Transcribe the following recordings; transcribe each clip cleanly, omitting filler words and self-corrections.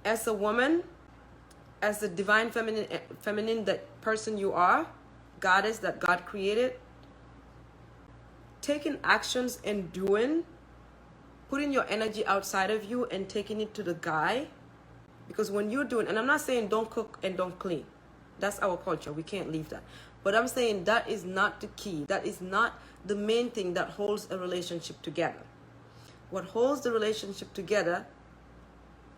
as a woman, as the divine feminine that person you are, goddess that God created, taking actions and doing, putting your energy outside of you and taking it to the guy. Because when you're doing, and I'm not saying don't cook and don't clean. That's our culture. We can't leave that. But I'm saying that is not the key. That is not the main thing that holds a relationship together. What holds the relationship together,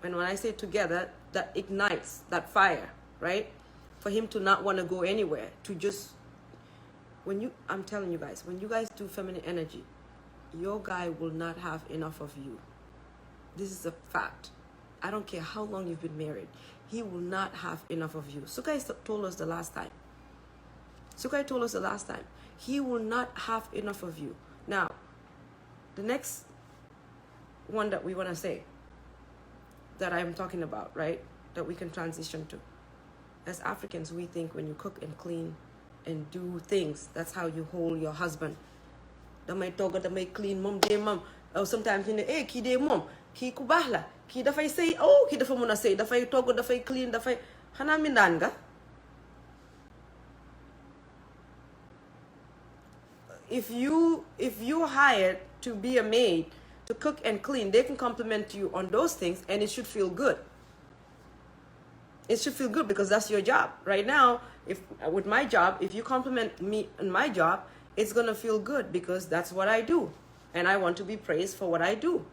and when I say together, that ignites that fire, right? For him to not want to go anywhere, to just, I'm telling you guys, when you guys do feminine energy, your guy will not have enough of you. This is a fact. I don't care how long you've been married. He will not have enough of you. Sukai told us the last time. He will not have enough of you. Now, the next one that we want to say, that I'm talking about, right? That we can transition to. As Africans, we think when you cook and clean and do things, that's how you hold your husband. Damay toga, damay clean, mom, day mom. Or sometimes you know, hey, ki day mom, ki kubahla, ki dafay say, oh, ki dafa muna say, dafay toga, dafay clean, dafay, hana mindanga. If you hired to be a maid, to cook and clean, they can compliment you on those things and it should feel good. It should feel good because that's your job. Right now, with my job, if you compliment me on my job, it's going to feel good because that's what I do. And I want to be praised for what I do.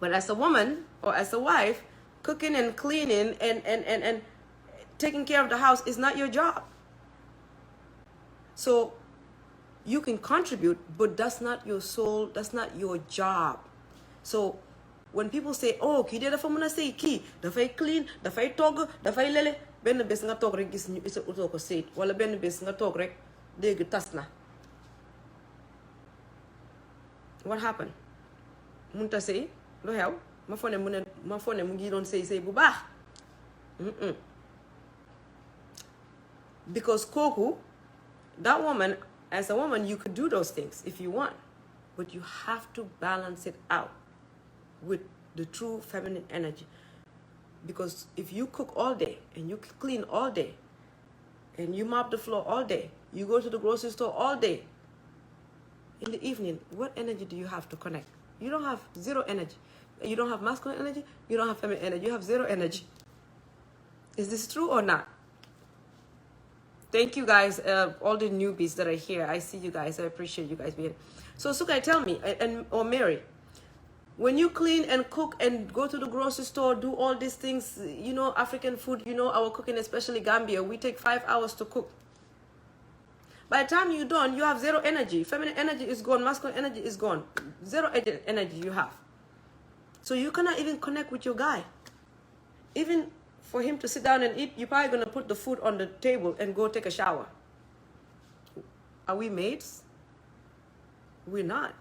But as a woman or as a wife, cooking and cleaning and taking care of the house is not your job. So you can contribute, but that's not your soul, that's not your job. So when people say, oh, ki de dafa muna say ki, dafay clean, dafay togg, dafay lele, benn bés nga toog rek gis ñu isa utoo ko seet, wala benn bés nga toog rek dégg tas na. What happened? Munta say, lu xew? Ma fone mu ngi doon say bu baax. Because kooku, that woman, as a woman, you could do those things if you want, but you have to balance it out with the true feminine energy. Because if you cook all day and you clean all day and you mop the floor all day, you go to the grocery store all day, in the evening, what energy do you have to connect? You don't have zero energy. You don't have masculine energy, you don't have feminine energy, you have zero energy. Is this true or not? Thank you guys, all the newbies that are here. I see you guys. I appreciate you guys being here. So Sukai, tell me, or Mary, when you clean and cook and go to the grocery store, do all these things, you know, African food, you know, our cooking, especially Gambia, we take 5 hours to cook. By the time you're done, you have zero energy. Feminine energy is gone. Masculine energy is gone. Zero energy you have. So you cannot even connect with your guy. Even for him to sit down and eat, you're probably going to put the food on the table and go take a shower. Are we maids? We're not.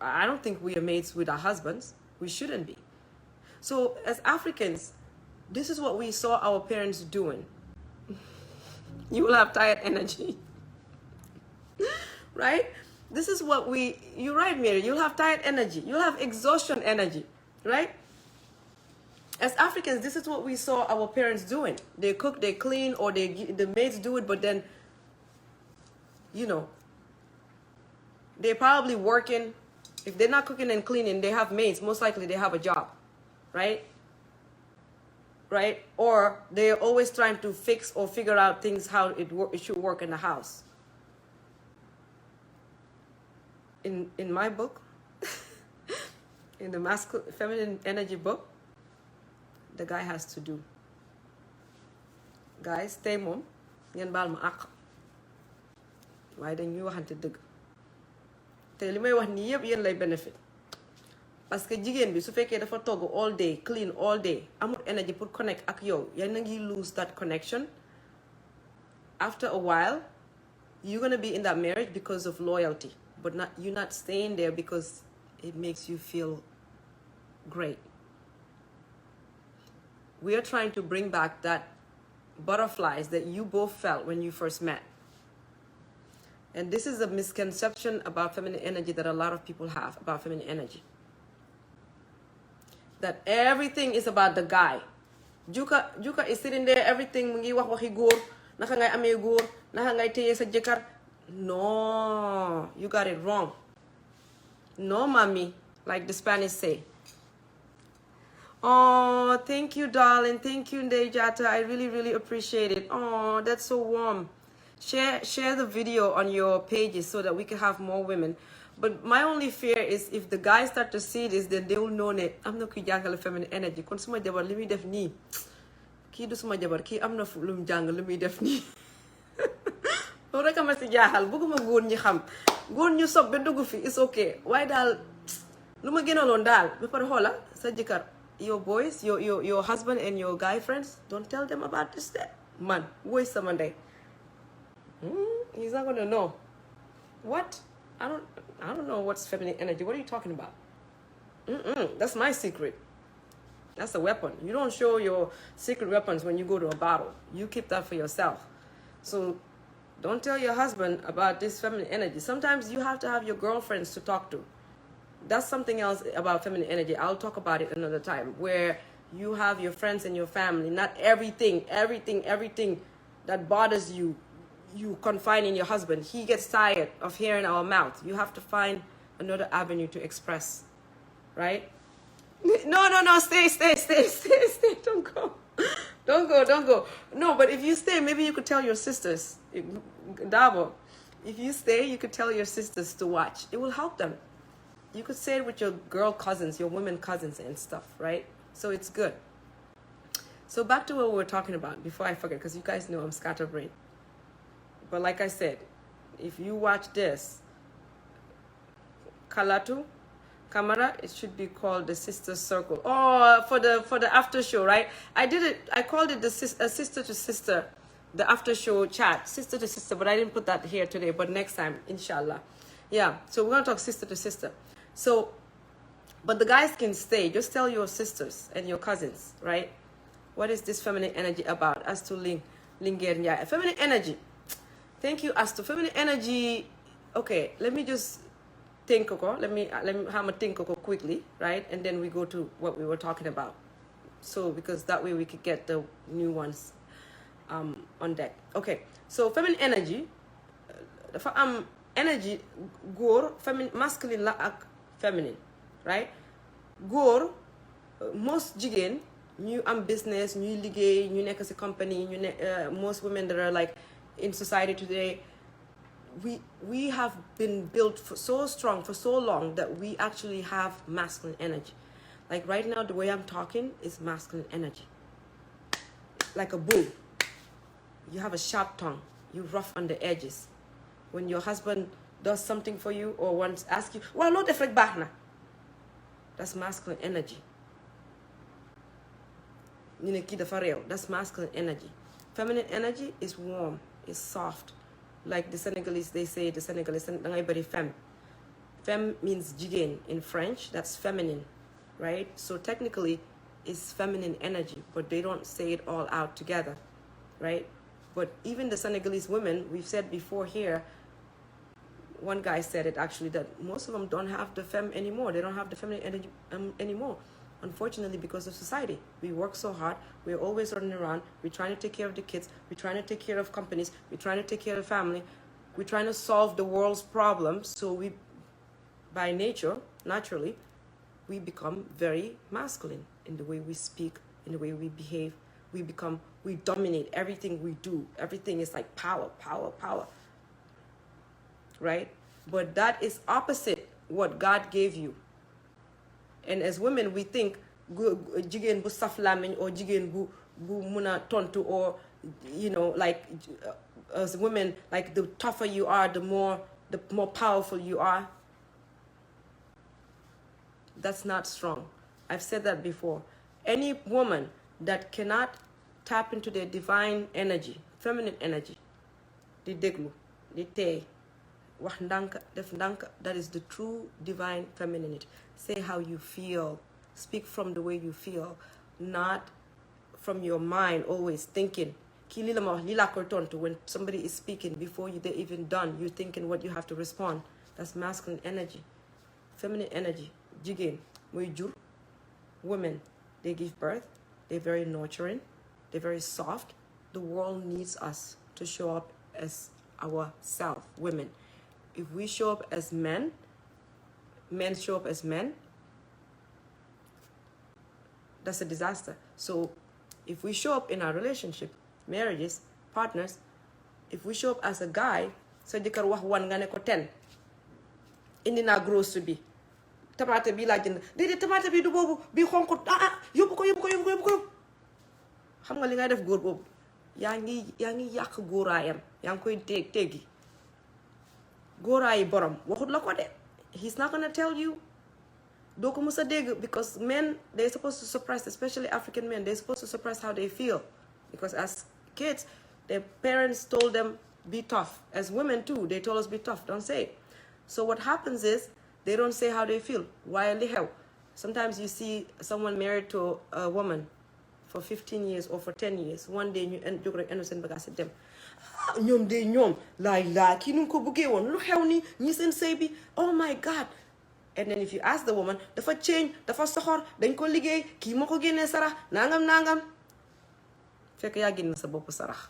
I don't think we are maids with our husbands. We shouldn't be. So as Africans, this is what we saw our parents doing. You will have tired energy. Right? This is what you're right, Mary, you'll have tired energy. You'll have exhaustion energy, right? As Africans, this is what we saw our parents doing. They cook, they clean, or the maids do it, but then, you know, they're probably working. If they're not cooking and cleaning, they have maids. Most likely they have a job, right? Right? Or they're always trying to fix or figure out things how it should work in the house. In my book, in the masculine feminine energy book, the guy has to do. Guys, stay mom, ngeen baal ma àq waaye dañuy waxante dëgg te li may wax nii yëpp yéen lay benefit parce que jigéen bi su fekkee dafa togg all day clean all day amul energy pour connect ak yow yaa ngi lose that connection. After a while you're gonna be in that marriage because of loyalty, but you're not staying there because it makes you feel great. We are trying to bring back that butterflies that you both felt when you first met. And this is a misconception about feminine energy that a lot of people have about feminine energy. that everything is about the guy. Juka is sitting there, everything mu ngi wax waxi góor, naka ngay amee góor, naka ngay téye sa jëkkër. No, you got it wrong. No, mommy, like the Spanish say. Oh, thank you, darling. Thank you, Ndejata. I really, really appreciate it. Oh, that's so warm. Share the video on your pages so that we can have more women. But my only fear is if the guys start to see this, then they will know that I'm not jàngale feminine energy. Kon suma jabar li muy def nii kii du suma jabar kii am na fu lu mu jàng li muy def nii. Loolu rek ma si jaaxal bëgguma góor ñi xam góor ñu sob ba dugg fi it's okay waaye daal lu ma gënaloon daal ba pare xoola sa jëkkër your boys your husband and your guy friends don't tell them about this day man woy sama ndey he's not gonna know what I don't know what's feminine energy. What are you talking about? That's my secret. That's a weapon. You don't show your secret weapons when you go to a battle. You keep that for yourself. So don't tell your husband about this feminine energy. Sometimes you have to have your girlfriends to talk to. That's something else about feminine energy. I'll talk about it another time, where you have your friends and your family. Not everything that bothers you confine in your husband. He gets tired of hearing our mouth. You have to find another avenue to express, right? No, stay. Don't go. No, but if you stay, maybe you could tell your sisters. Dabo, if you stay, you could tell your sisters to watch. It will help them. You could say it with your girl cousins, your women cousins and stuff, right? So it's good. So back to what we were talking about before I forget, because you guys know I'm scatterbrained. But like I said, if you watch this, Kalatu, Kamara, it should be called the Sister Circle. Oh, for the after show, right? I called it the sister to sister, the after show chat, sister to sister, but I didn't put that here today, but next time, inshallah. Yeah, so we're going to talk sister to sister. So, but the guys can stay. Just tell your sisters and your cousins, right? What is this feminine energy about? As to Linger, feminine energy. Thank you, Astu. Feminine energy. Okay, let me just think, let me have a think quickly, right? And then we go to what we were talking about. So because that way we could get the new ones on deck. Okay, so feminine energy. Energy góor feminine masculine la ak feminine, right? Góor most jigéen ñu am business ñuy liggéey ñu nekk ci company ñu ne most women that are like in society today, we have been built for so strong for so long that we actually have masculine energy. Like right now, the way I'm talking is masculine energy. Like a bull. You have a sharp tongue. You rough on the edges. When your husband does something for you or wants to ask you, well, no def rek baax na. That's masculine energy. ñu ne kii dafa réew. That's masculine energy. Feminine energy is warm. Is soft. Like the Senegalese, they say, the Senegalese, dangay bari femme. Femme means jigéen in French. That's feminine, right? So technically, it's feminine energy, but they don't say it all out together, right? But even the Senegalese women, we've said before here, one guy said it actually, that most of them don't have the femme anymore. They don't have the feminine energy anymore. Unfortunately, because of society. We work so hard. We're always running around. We're trying to take care of the kids. We're trying to take care of companies. We're trying to take care of family. We're trying to solve the world's problems. So we, by nature, naturally, we become very masculine in the way we speak, in the way we behave. We dominate everything we do. Everything is like power. Right? But that is opposite what God gave you. And as women, we think jigéen bu saf làmmiñ or jigéen bu muna tontu, or like as women, like the tougher you are, the more powerful you are. That's not strong. I've said that before. Any woman that cannot tap into their divine energy, feminine energy, di déglu, di teey, wax ndànk, def ndànk, that is the true divine femininity. Say how you feel. Speak from the way you feel, not from your mind always thinking. Kii lii la ma wax, lii laa koy tontu. When somebody is speaking, before they're even done, you're thinking what you have to respond. That's masculine energy. Feminine energy, jigéen mooy jur, Women, they give birth, they're very nurturing, they're very soft. The world needs us to show up as ourselves, women. If we show up as men, men show up as men, that's a disaster. So if we show up in our relationship, marriages, partners, if we show up as a guy, sa jëkkër wax one nga ne ko 10, indi naa grocery bi, tamaate bi laa jënd, déedéet tamaate bi du boobu, bi xonq, yóbbu ko. Xam nga li ngay def góor boobu, yaa ngi yàq góoraayam, yaa ngi koy teggi. Góoraayi borom waxut la ko de. He's not gonna tell you. Doo ko mës a dégg, because men, they're supposed to suppress, especially African men, they're supposed to suppress how they feel. Because as kids, their parents told them, be tough. As women too, they told us, be tough, don't say it. So what happens is, they don't say how they feel. Why li xew? Sometimes you see someone married to a woman for 15 years or for 10 years. One day ñu jóg rek enu seen bagage dem. Ñoom de ñoom laa kii nu ko bëggee woon lu xew ni ñi seen sëy bi, oh my God. And then if you ask the woman, dafa change, dafa soxor, dañ ko liggéey, kii moo ko génnee sarax, nangam. Fekk yaa génne sa bopp sarax.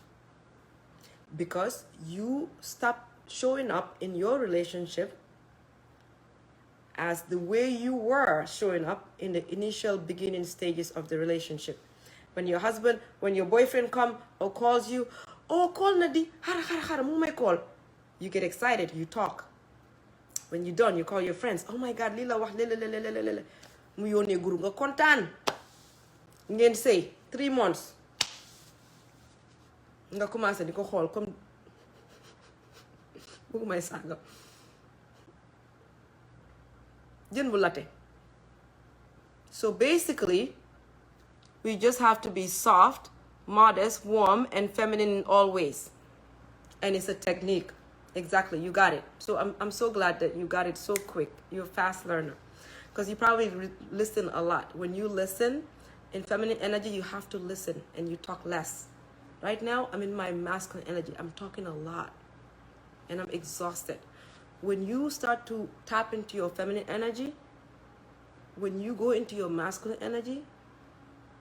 Because you stop showing up in your relationship as the way you were showing up in the initial beginning stages of the relationship. When your boyfriend come or calls you, oh, call Nadi, hara, mu may call. You get excited, you talk. When you're done, you call your friends. Oh my God, lila wax lele. Mu yónnee guru nga kontaan. Ngeen say 3 months. Nga commencé di ko xool comme bëgg may saaga. Jën bu latte. So basically, we just have to be soft, modest, warm, and feminine in all ways. And it's a technique. Exactly, you got it. So I'm so glad that you got it so quick. You're a fast learner. Because you probably listen a lot. When you listen in feminine energy, you have to listen and you talk less. Right now, I'm in my masculine energy. I'm talking a lot. And I'm exhausted. When you start to tap into your feminine energy, when you go into your masculine energy,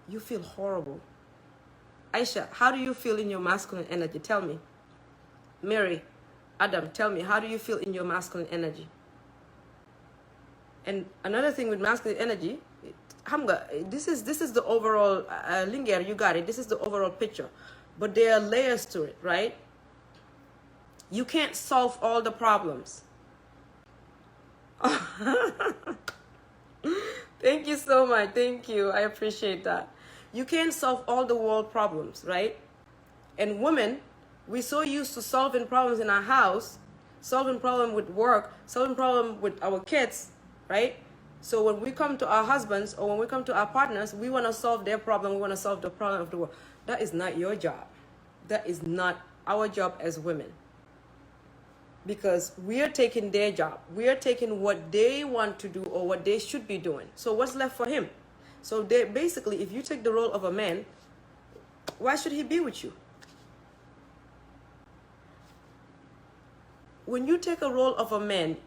you feel horrible. Aisha, how do you feel in your masculine energy? Tell me. Mary, Adam, tell me, how do you feel in your masculine energy? And another thing with masculine energy, Hamga, this is the overall, Linger, you got it. This is the overall picture. But there are layers to it, right? You can't solve all the problems. Thank you so much. Thank you. I appreciate that. You can't solve all the world problems, right? And women, we're so used to solving problems in our house, solving problem with work, solving problem with our kids, right? So when we come to our husbands or when we come to our partners, we want to solve their problem. We want to solve the problem of the world. That is not your job. That is not our job as women. Because we are taking their job. We are taking what they want to do or what they should be doing. So what's left for him? So basically, if you take the role of a man, why should he be with you? When you take a role of a man,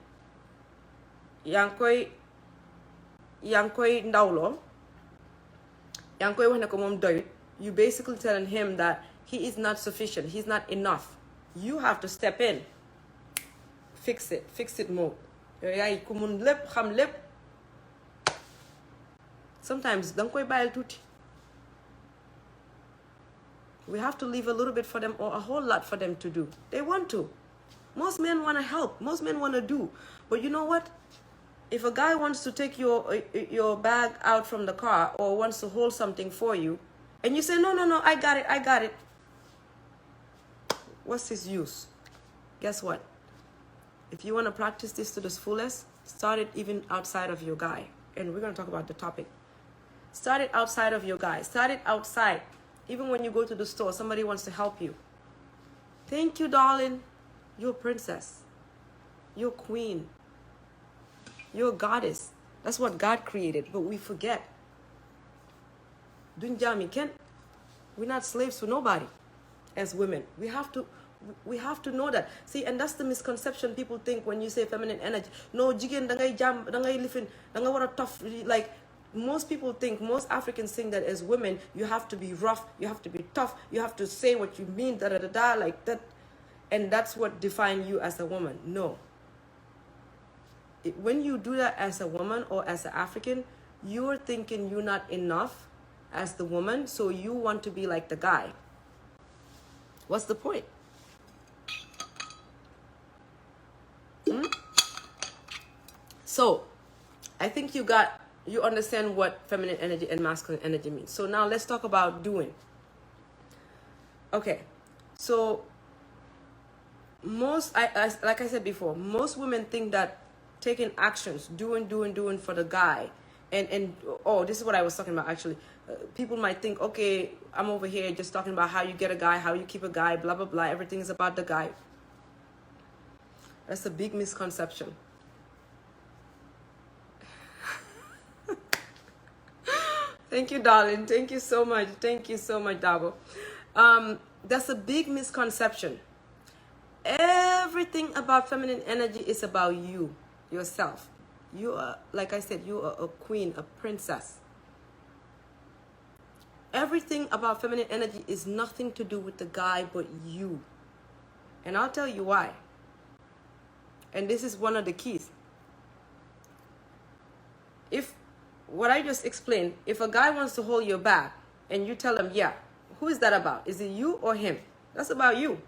yang koy ndawlo, yang koy wax ne ko mom doyut, you basically telling him that he is not sufficient, he's not enough. You have to step in. Fix it mode. Yaay ku mun lépp xam lépp. Sometimes dang koy bayal tuuti. We have to leave a little bit for them or a whole lot for them to do. They want to. Most men want to help. Most men want to do. But you know what? If a guy wants to take your bag out from the car or wants to hold something for you, and you say, no, I got it. What's his use? Guess what? If you want to practice this to the fullest, start it even outside of your guy. And we're going to talk about the topic. Start it outside of your guy. Start it outside. Even when you go to the store, somebody wants to help you. Thank you, darling. You're a princess. You're a queen. You're a goddess. That's what God created, but we forget. We're not slaves to nobody as women. We have to know that. See, and that's the misconception people think when you say feminine energy. No, jigen dangay jam, dangay lifin, danga wara tough, like most people think, most Africans think that as women, you have to be rough, you have to be tough, you have to say what you mean, da da da da, like that. And that's what defines you as a woman. No. When you do that as a woman or as an African, you're thinking you're not enough as the woman, so you want to be like the guy. What's the point? So, I think you understand what feminine energy and masculine energy means. So now let's talk about doing. Okay, so like I said before, most women think that taking actions, doing for the guy, and oh, this is what I was talking about actually. People might think, okay, I'm over here just talking about how you get a guy, how you keep a guy, blah blah blah. Everything is about the guy. That's a big misconception. Thank you, darling. Thank you so much. Thank you so much, Dabo. That's a big misconception. Everything about feminine energy is about you, yourself. You are, like I said, you are a queen, a princess. Everything about feminine energy is nothing to do with the guy but you. And I'll tell you why. And this is one of the keys. If what I just explained, if a guy wants to hold your back and you tell him, yeah, who is that about? Is it you or him? That's about you.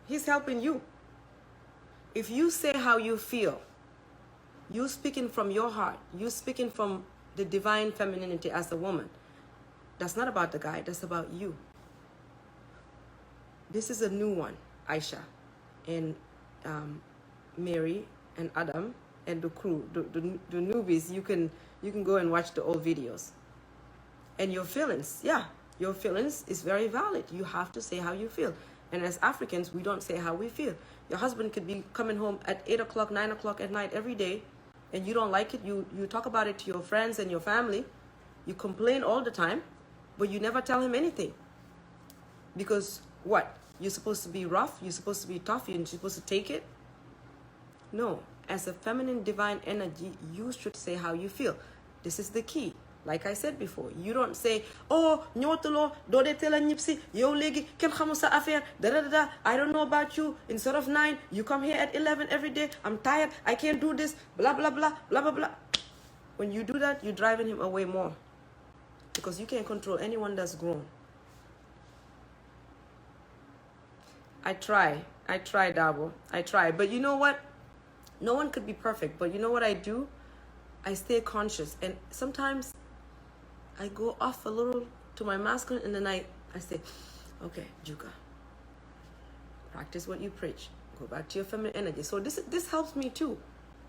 He's helping you. If you say how you feel, you speaking from your heart, you speaking from the divine femininity as a woman, that's not about the guy, that's about you. This is a new one, Aisha, and Mary and Adam and the crew, the newbies. You can go and watch the old videos. And your feelings, yeah, your feelings is very valid. You have to say how you feel. And as Africans, we don't say how we feel. Your husband could be coming home at 8 o'clock, 9 o'clock at night every day, and you don't like it. You talk about it to your friends and your family. You complain all the time, but you never tell him anything. Because what? You're supposed to be rough, you're supposed to be tough, you're supposed to take it? No. As a feminine divine energy, you should say how you feel. This is the key. Like I said before, you don't say, oh, nyotolo, do de tela nyipsi, yo legi, ken khamusa affair, da da da, I don't know about you. Instead of 9, you come here at 11 every day. I'm tired, I can't do this, blah, blah, blah, blah, blah, blah. When you do that, you're driving him away more. Because you can't control anyone that's grown. I try, Dabo. I try. But you know what? No one could be perfect. But you know what I do? I stay conscious. And sometimes I go off a little to my masculine, and then I say, okay, Juga, practice what you preach. Go back to your feminine energy. So this helps me too,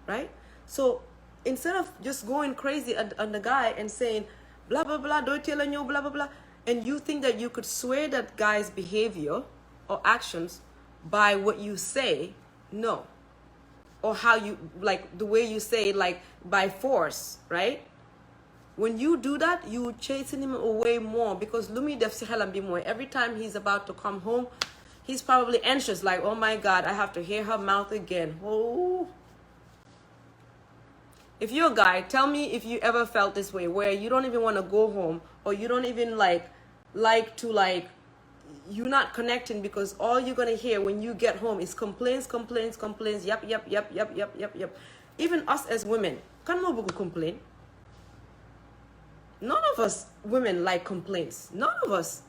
right? So instead of just going crazy on the guy and saying, blah, blah, blah, don't tell you, blah, blah, blah, and you think that you could sway that guy's behavior or actions by what you say, no. Or how you, like the way you say, like by force, right? When you do that, you chasing him away more, because Lumi def si xelam bi moy every time he's about to come home, he's probably anxious, like, oh my God, I have to hear her mouth again. Oh. If you're a guy, tell me if you ever felt this way, where you don't even want to go home, or you don't even like to you're not connecting, because all you're gonna hear when you get home is complaints. Yep. Even us as women, kan mo bugu complain? None of us women like complaints. None of us.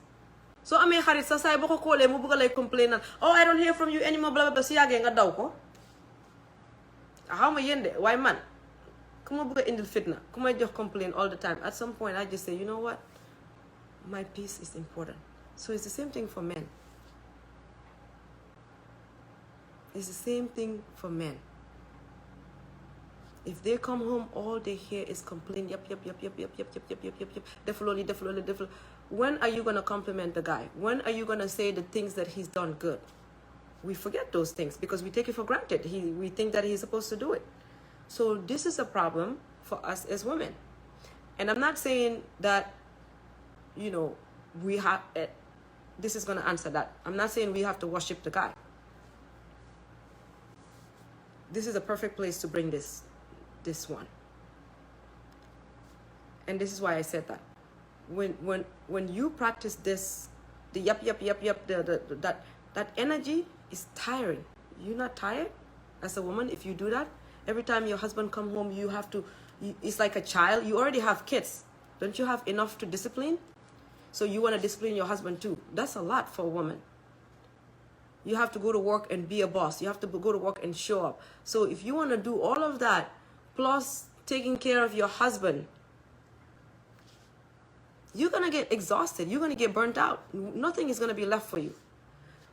So I mean, xarit sa say bako kole mo buga lay complain na, oh, I don't hear from you anymore, blah blah blah. Si yage nga daw ko. How ma yende? Why man? Kuma buga indil fitna. Kuma jox complain all the time. At some point, I just say, you know what? My peace is important. So it's the same thing for men. It's the same thing for men. If they come home, all they hear is complain. Yep. Definitely. When are you going to compliment the guy? When are you going to say the things that he's done good? We forget those things because we take it for granted. We think that he's supposed to do it. So this is a problem for us as women. And I'm not saying that, you know, we have, this is going to answer that. I'm not saying we have to worship the guy. This is a perfect place to bring this one. And this is why I said that. When you practice this, the yup, that energy is tiring. You're not tired as a woman if you do that? Every time your husband come home, you have to, it's like a child. You already have kids. Don't you have enough to discipline? So you want to discipline your husband too. That's a lot for a woman. You have to go to work and be a boss. You have to go to work and show up. So if you want to do all of that, plus taking care of your husband, you're going to get exhausted. You're going to get burnt out. Nothing is going to be left for you.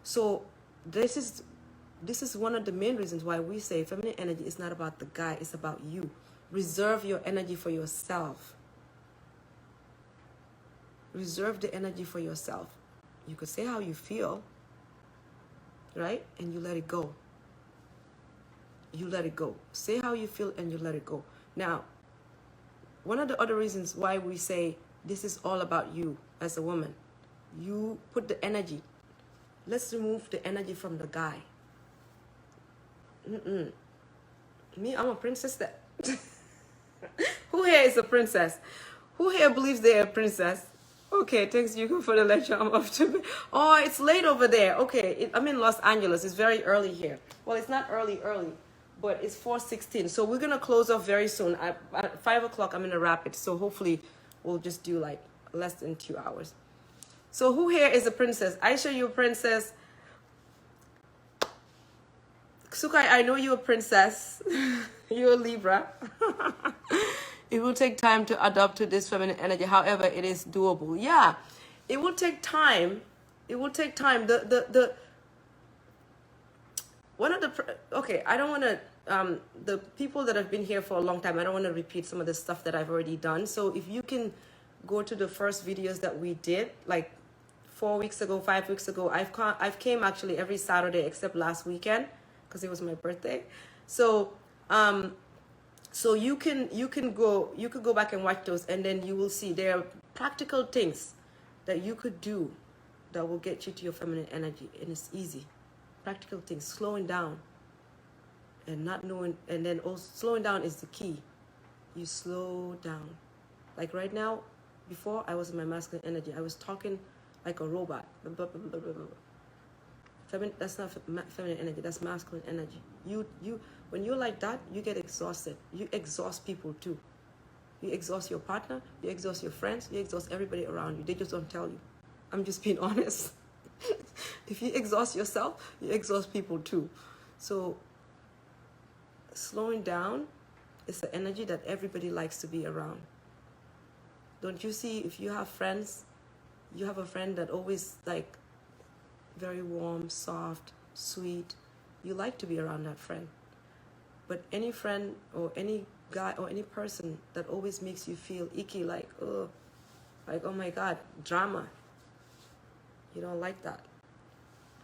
So this is one of the main reasons why we say feminine energy is not about the guy. It's about you. Reserve your energy for yourself. Reserve the energy for yourself. You could say how you feel, right? And you let it go. You let it go. Say how you feel and you let it go. Now, one of the other reasons why we say this is all about you as a woman, you put the energy. Let's remove the energy from the guy. Me, I'm a princess that... Who here is a princess? Who here believes they're a princess? Okay, thanks you for the lecture. I'm off to bed. Oh, it's late over there. Okay, I'm in Los Angeles. It's very early here. Well, it's not early, but it's 4:16. So we're going to close off very soon. At 5 o'clock, I'm going to wrap it. So hopefully we'll just do like less than 2 hours. So who here is a princess? Aisha, you a princess. Sukai, I know you're a princess. You're a Libra. It will take time to adapt to this feminine energy. However, it is doable. Yeah, it will take time. It will take time. Okay, I don't want to, the people that have been here for a long time, I don't want to repeat some of the stuff that I've already done. So if you can go to the first videos that we did, like 4 weeks ago, 5 weeks ago, I've came actually every Saturday except last weekend because it was my birthday. So, so you could go back and watch those, and then you will see there are practical things that you could do that will get you to your feminine energy, and it's easy. Practical things, slowing down and not knowing, and then also slowing down is the key. You slow down. Like right now, before I was in my masculine energy, I was talking like a robot. That's not feminine energy, that's masculine energy. When you're like that, you get exhausted. You exhaust people too. You exhaust your partner, you exhaust your friends, you exhaust everybody around you. They just don't tell you. I'm just being honest. If you exhaust yourself, you exhaust people too. So slowing down is the energy that everybody likes to be around. Don't you see, if you have friends, you have a friend that always like very warm, soft, sweet, you like to be around that friend. But any friend or any guy or any person that always makes you feel icky, like oh my God, drama, you don't like that.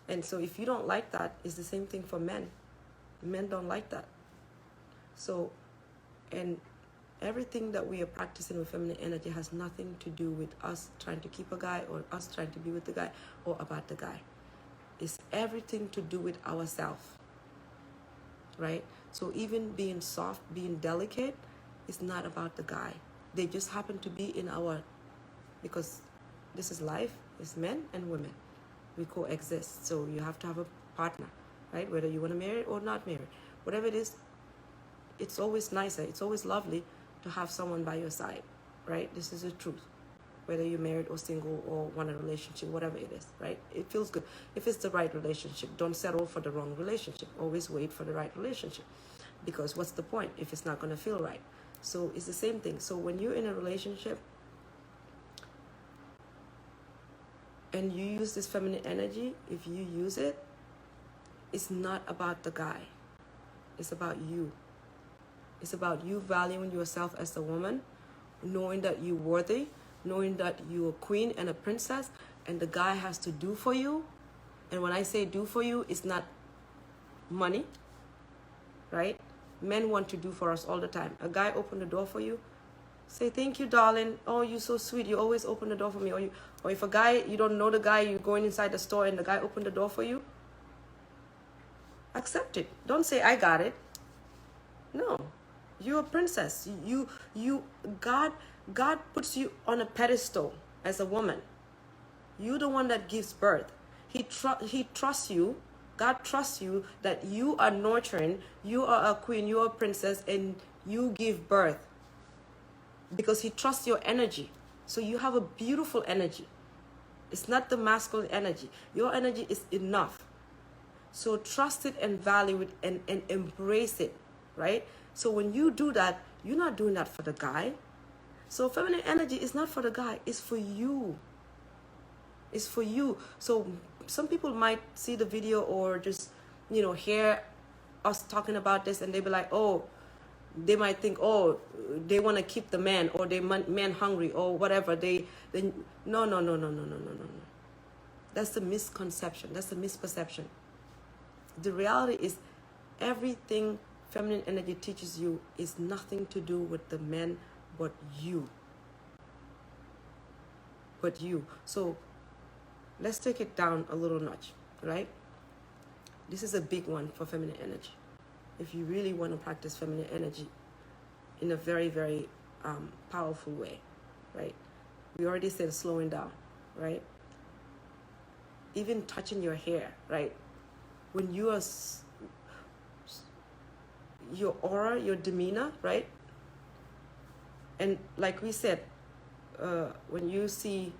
And so if you don't like that, it's the same thing for men. Men don't like that. So, and everything that we are practicing with feminine energy has nothing to do with us trying to keep a guy or us trying to be with the guy or about the guy. It's everything to do with ourselves, right? So even being soft, being delicate, is not about the guy. They just happen to be in our, because this is life, it's men and women. We coexist, so you have to have a partner, right? Whether you want to marry or not marry, whatever it is, it's always nicer, it's always lovely to have someone by your side, right? This is the truth. Whether you're married or single or want a relationship, whatever it is, right? It feels good. If it's the right relationship, don't settle for the wrong relationship. Always wait for the right relationship. Because what's the point if it's not going to feel right? So it's the same thing. So when you're in a relationship and you use this feminine energy, if you use it, it's not about the guy. It's about you. It's about you valuing yourself as a woman, knowing that you're worthy, knowing that you're a queen and a princess, and the guy has to do for you. And when I say do for you, it's not money, right? Men want to do for us all the time. A guy open the door for you, say thank you, darling. Oh, you're so sweet, you always open the door for me. Or if a guy, you don't know the guy, you're going inside the store and the guy opened the door for you, accept it. Don't say I got it. No, you're a princess. God God puts you on a pedestal as a woman. You're the one that gives birth. He trusts you. God trusts you that you are nurturing. You are a queen. You are a princess, and you give birth because He trusts your energy. So you have a beautiful energy. It's not the masculine energy. Your energy is enough. So trust it and value it and embrace it, right? So when you do that, you're not doing that for the guy. So feminine energy is not for the guy. It's for you. It's for you. So some people might see the video or just, hear us talking about this, and they be like, oh, they might think, oh, they want to keep the man, or they man hungry, or whatever. No. That's the misconception. That's the misperception. The reality is, everything feminine energy teaches you is nothing to do with the men, but you. So let's take it down a little notch, right? This is a big one for feminine energy. If you really want to practice feminine energy in a very, very powerful way, right? We already said slowing down, right? Even touching your hair, right? When you are, your aura, your demeanor, right? And like we said, when you see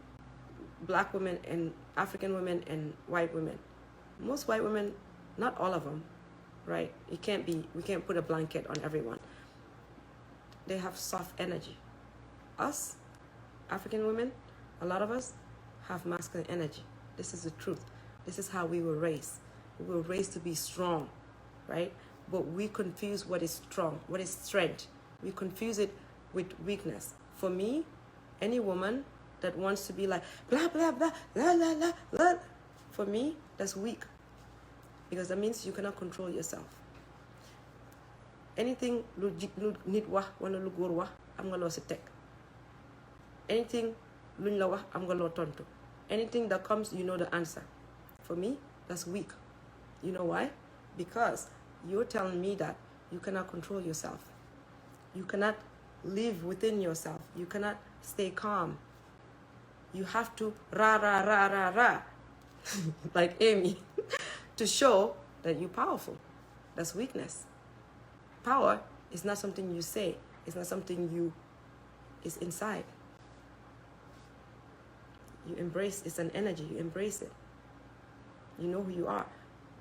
Black women and African women and white women, most white women, not all of them, right? We can't put a blanket on everyone. They have soft energy. Us, African women, a lot of us have masculine energy. This is the truth. This is how we were raised. We were raised to be strong, right? But we confuse what is strong, what is strength. We confuse it with weakness. For me, any woman that wants to be like, blah, blah, blah, blah, blah, blah, blah, for me, that's weak. Because that means you cannot control yourself. Anything lu nit wax wala lu góor wax am nga loo si teg. Anything luñ la wax am nga loo tontu. Anything that comes, you know the answer. For me, that's weak. You know why? Because you're telling me that you cannot control yourself. You cannot live within yourself. You cannot stay calm. You have to ra ra ra ra ra like Amy to show that you're powerful. That's weakness. Power is not something you say. It's not something it's inside. You embrace, it's an energy. You embrace it. You know who you are.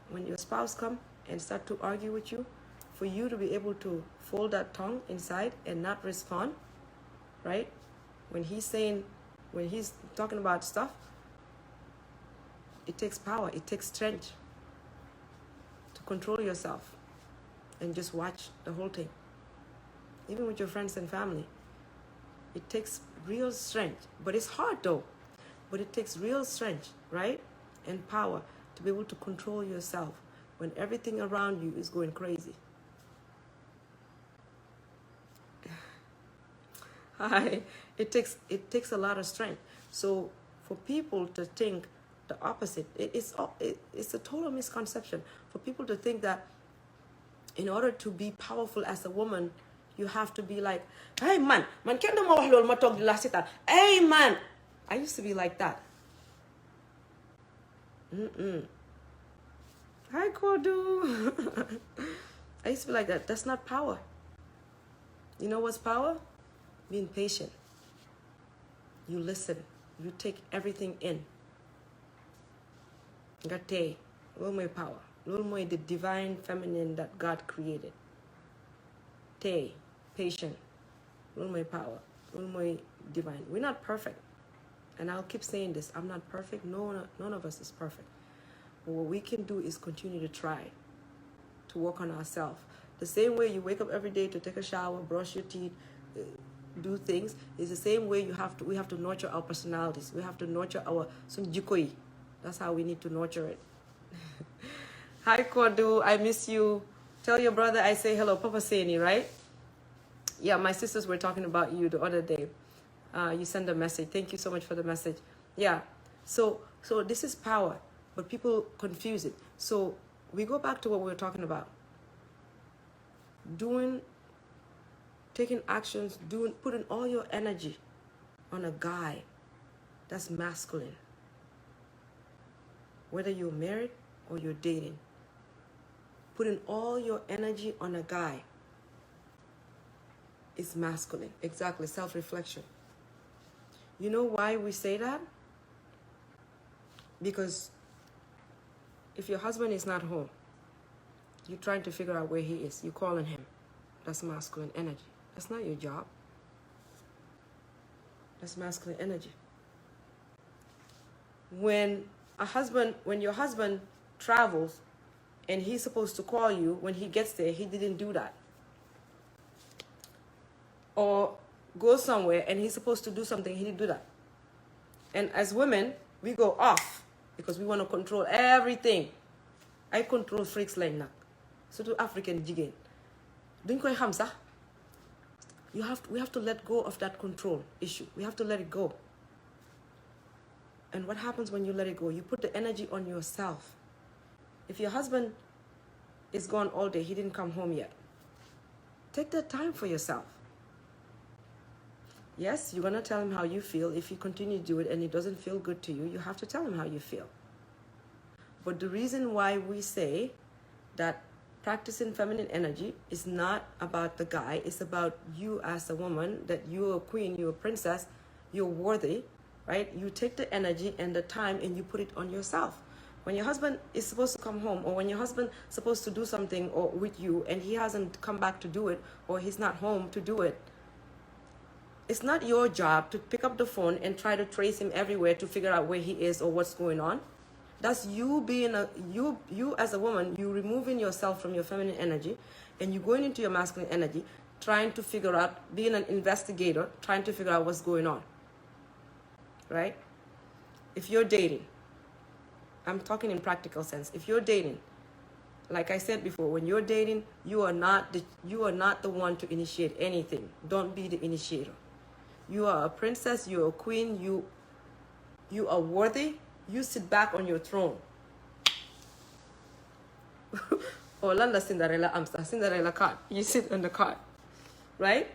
When your spouse come and start to argue with you, for you to be able to fold that tongue inside and not respond, right? When he's talking about stuff, it takes power, it takes strength to control yourself and just watch the whole thing. Even with your friends and family, it takes real strength. But it's hard though. But it takes real strength, right? And power to be able to control yourself when everything around you is going crazy. Hi. It takes a lot of strength. So for people to think the opposite, it's a total misconception. For people to think that in order to be powerful as a woman, you have to be like, hey man kenn du ma wax loolu ma toog di la seetaan. Hey man, I used to be like that. Hi Kodu. I used to be like that. That's not power. You know what's power? Being patient. You listen. You take everything in. Nga tey, loolu mooy power. Loolu mooy the divine feminine that God created. Tey, patient. Loolu mooy power. Loolu mooy divine. We're not perfect. And I'll keep saying this. I'm not perfect. None of us is perfect. But what we can do is continue to try to work on ourselves. The same way you wake up every day to take a shower, brush your teeth, do things, is the same way we have to nurture our personalities. We have to nurture our sunjikoi. That's how we need to nurture it. Hi Kodu, I miss you. Tell your brother I say hello, Papa Seni, right? Yeah, my sisters were talking about you the other day. You sent a message. Thank you so much for the message. Yeah. So this is power, but people confuse it. So we go back to what we were talking about. taking actions, putting all your energy on a guy, that's masculine. Whether you're married or you're dating, putting all your energy on a guy is masculine. Exactly, self-reflection. You know why we say that? Because if your husband is not home, you're trying to figure out where he is. You're calling him. That's masculine energy. That's not your job. That's masculine energy. When your husband travels and he's supposed to call you, when he gets there, he didn't do that. Or go somewhere and he's supposed to do something, he didn't do that. And as women, we go off because we want to control everything. I control freaks like that. Surtout African jigéen. Duñ koy xam sax. We have to let go of that control issue. We have to let it go. And what happens when you let it go? You put the energy on yourself. If your husband is gone all day, he didn't come home yet, take that time for yourself. Yes, you're going to tell him how you feel. If you continue to do it and it doesn't feel good to you, you have to tell him how you feel. But the reason why we say that practicing feminine energy is not about the guy, it's about you as a woman, that you're a queen, you're a princess, you're worthy, right? You take the energy and the time and you put it on yourself. When your husband is supposed to come home, or when your husband is supposed to do something or with you and he hasn't come back to do it, or he's not home to do it, it's not your job to pick up the phone and try to trace him everywhere to figure out where he is or what's going on. That's you being you as a woman, you removing yourself from your feminine energy and you going into your masculine energy, trying to figure out, being an investigator, trying to figure out what's going on. Right? If you're dating, I'm talking in practical sense. If you're dating, like I said before, when you're dating, you are not the one to initiate anything. Don't be the initiator. You are a princess, you're a queen, you are worthy. You sit back on your throne. Orlando Cinderella Amster, Cinderella cart. You sit on the cart, right?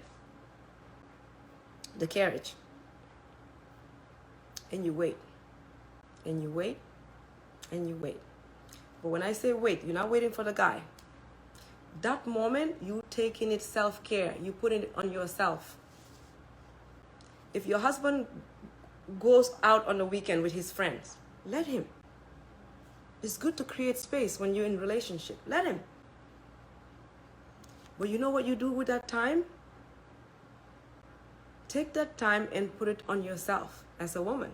The carriage. And you wait. And you wait. And you wait. But when I say wait, you're not waiting for the guy. That moment, you taking it self-care. You putting it on yourself. If your husband goes out on the weekend with his friends, let him. It's good to create space when you're in a relationship. Let him. But you know what you do with that time? Take that time and put it on yourself as a woman.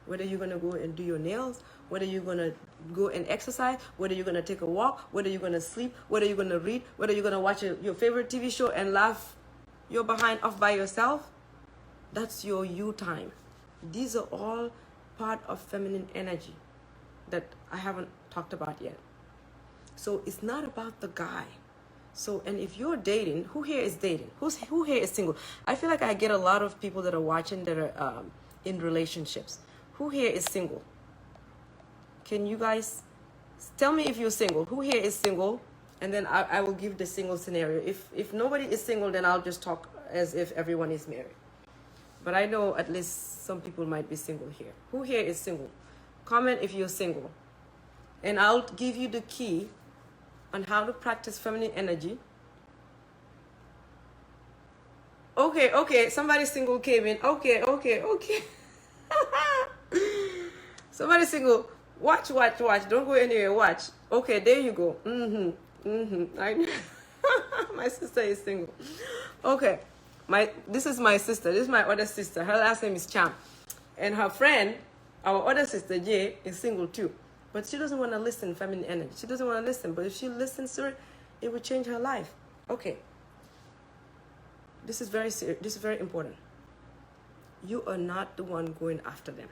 Whether you're going to go and do your nails, whether you're going to go and exercise, whether you're going to take a walk, whether you're going to sleep, whether you're going to read, whether you're going to watch your favorite TV show and laugh your behind off by yourself, that's your you time. These are all part of feminine energy that I haven't talked about yet. So it's not about the guy. So, and if you're dating, who here is dating? Who here is single? I feel like I get a lot of people that are watching that are in relationships. Who here is single? Can you guys tell me if you're single? Who here is single? And then I will give the single scenario. If nobody is single, then I'll just talk as if everyone is married. But I know at least some people might be single here. Who here is single? Comment if you're single. And I'll give you the key on how to practice feminine energy. Okay. Somebody single came in. Okay. Somebody single. Watch. Don't go anywhere. Watch. Okay, there you go. My sister is single. Okay. This is my sister. This is my other sister. Her last name is Cham. And her friend, our other sister, Jay, is single too. But she doesn't want to listen feminine energy. She doesn't want to listen. But if she listens to it, it will change her life. Okay. This is very serious. This is very important. You are not the one going after them.